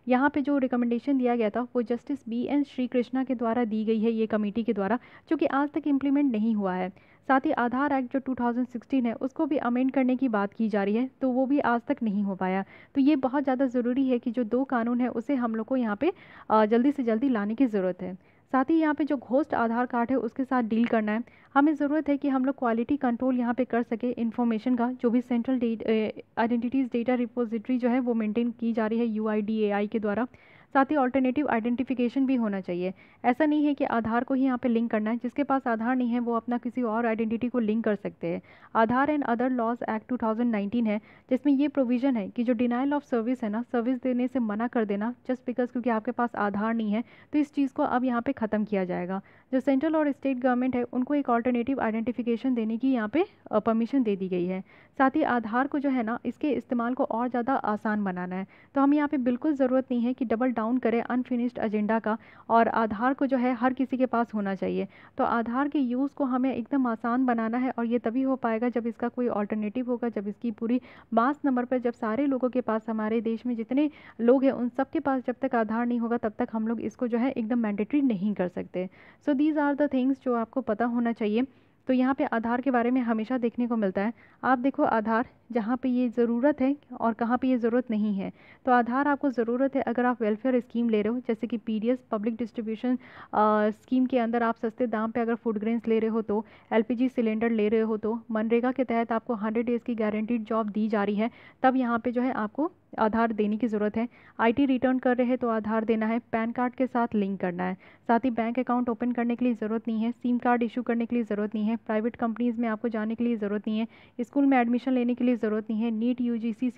S1: यहाँ पे जो रिकमेंडेशन दिया गया था वो जस्टिस BN श्री कृष्णा के द्वारा दी गई है, ये कमेटी के द्वारा, जो कि आज तक इम्प्लीमेंट नहीं हुआ है। साथ ही आधार एक्ट जो 2016 है उसको भी अमेंड करने की बात की जा रही है, तो वो भी आज तक नहीं हो पाया। तो ये बहुत ज़्यादा ज़रूरी है कि जो 2 कानून है उसे हम लोग को यहाँ पे जल्दी से जल्दी लाने की ज़रूरत है। साथ ही यहाँ पे जो घोस्ट आधार कार्ड है उसके साथ डील करना है। हमें ज़रूरत है कि हम लोग क्वालिटी कंट्रोल यहाँ पे कर सके इन्फॉर्मेशन का, जो भी सेंट्रल आइडेंटिटीज़ डेटा रिपोजिटरी जो है वो मेंटेन की जा रही है UIDAI के द्वारा। साथ ही ऑल्टरनेटिव आइडेंटिफिकेशन भी होना चाहिए। ऐसा नहीं है कि आधार को ही यहाँ पे लिंक करना है, जिसके पास आधार नहीं है वो अपना किसी और आइडेंटिटी को लिंक कर सकते हैं। आधार एंड अदर लॉज एक्ट 2019 है, जिसमें ये प्रोविज़न है कि जो डिनाइल ऑफ सर्विस है ना, सर्विस देने से मना कर देना जस्ट बिकॉज क्योंकि आपके पास आधार नहीं है, तो इस चीज़ को अब यहाँ पे ख़त्म किया जाएगा। जो सेंट्रल और स्टेट गवर्नमेंट है उनको एक ऑल्टरनेटिव आइडेंटिफिकेशन देने की यहाँ पे परमिशन दे दी गई है। साथ ही आधार को जो है ना, इसके इस्तेमाल को और ज़्यादा आसान बनाना है। तो हम यहाँ पे बिल्कुल ज़रूरत नहीं है कि डबल डाउन करें अनफिनिश्ड एजेंडा का, और आधार को जो है हर किसी के पास होना चाहिए। तो आधार के यूज़ को हमें एकदम आसान बनाना है, और ये तभी हो पाएगा जब इसका कोई ऑल्टरनेटिव होगा, जब इसकी पूरी मास नंबर पर, जब सारे लोगों के पास, हमारे देश में जितने लोग हैं उन सब के पास जब तक आधार नहीं होगा तब तक हम लोग इसको जो है एकदम मैंडेटरी नहीं कर सकते। So these are the things जो आपको पता होना चाहिए। तो यहाँ पे आधार के बारे में हमेशा देखने को मिलता है। आप देखो आधार जहाँ पे ये ज़रूरत है और कहाँ पे ये ज़रूरत नहीं है। तो आधार आपको ज़रूरत है अगर आप वेलफेयर स्कीम ले रहे हो, जैसे कि PDS पब्लिक डिस्ट्रीब्यूशन स्कीम के अंदर आप सस्ते दाम पे अगर फूड ग्रेन्स ले रहे हो, तो LPG सिलेंडर ले रहे हो, तो मनरेगा के तहत आपको 100 डेज़ की गारंटीड जॉब दी जा रही है, तब यहाँ पे जो है आपको आधार देने की ज़रूरत है। IT रिटर्न कर रहे हैं तो आधार देना है, पैन कार्ड के साथ लिंक करना है। साथ ही बैंक अकाउंट ओपन करने के लिए ज़रूरत नहीं है, सिम कार्ड इशू करने के लिए ज़रूरत नहीं है, प्राइवेट कंपनीज़ में आपको जाने के लिए ज़रूरत नहीं है, स्कूल में एडमिशन लेने के लिए ज़रूरत नहीं है, नीट UGC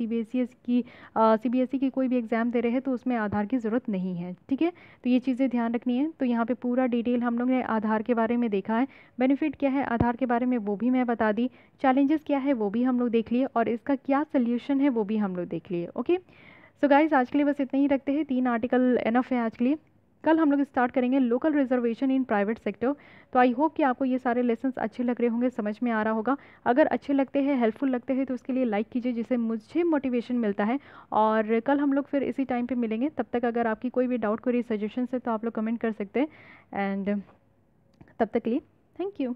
S1: CBSE की कोई भी एग्ज़ाम दे रहे हैं तो उसमें आधार की ज़रूरत नहीं है। ठीक है, तो ये चीज़ें ध्यान रखनी है। तो यहाँ पे पूरा डिटेल हम लोग ने आधार के बारे में देखा है। बेनिफिट क्या है आधार के बारे में वो भी मैं बता दी, चैलेंजेस क्या है वो भी हम लोग देख लिए, और इसका क्या सोल्यूशन है वो भी हम लोग देख लिए। ओके, सो गाइज आज के लिए बस इतना ही रखते हैं। 3 आर्टिकल एनफ है आज के लिए। कल हम लोग स्टार्ट करेंगे local reservation in private sector. तो आई होप कि आपको ये सारे लेसन्स अच्छे लग रहे होंगे, समझ में आ रहा होगा। अगर अच्छे लगते हैं, हेल्पफुल लगते हैं, तो उसके लिए लाइक कीजिए, जिससे मुझे मोटिवेशन मिलता है। और कल हम लोग फिर इसी टाइम पे मिलेंगे। तब तक अगर आपकी कोई भी डाउट, कोई सजेशन है तो आप लोग कमेंट कर सकते हैं। एंड तब तक के लिए थैंक यू।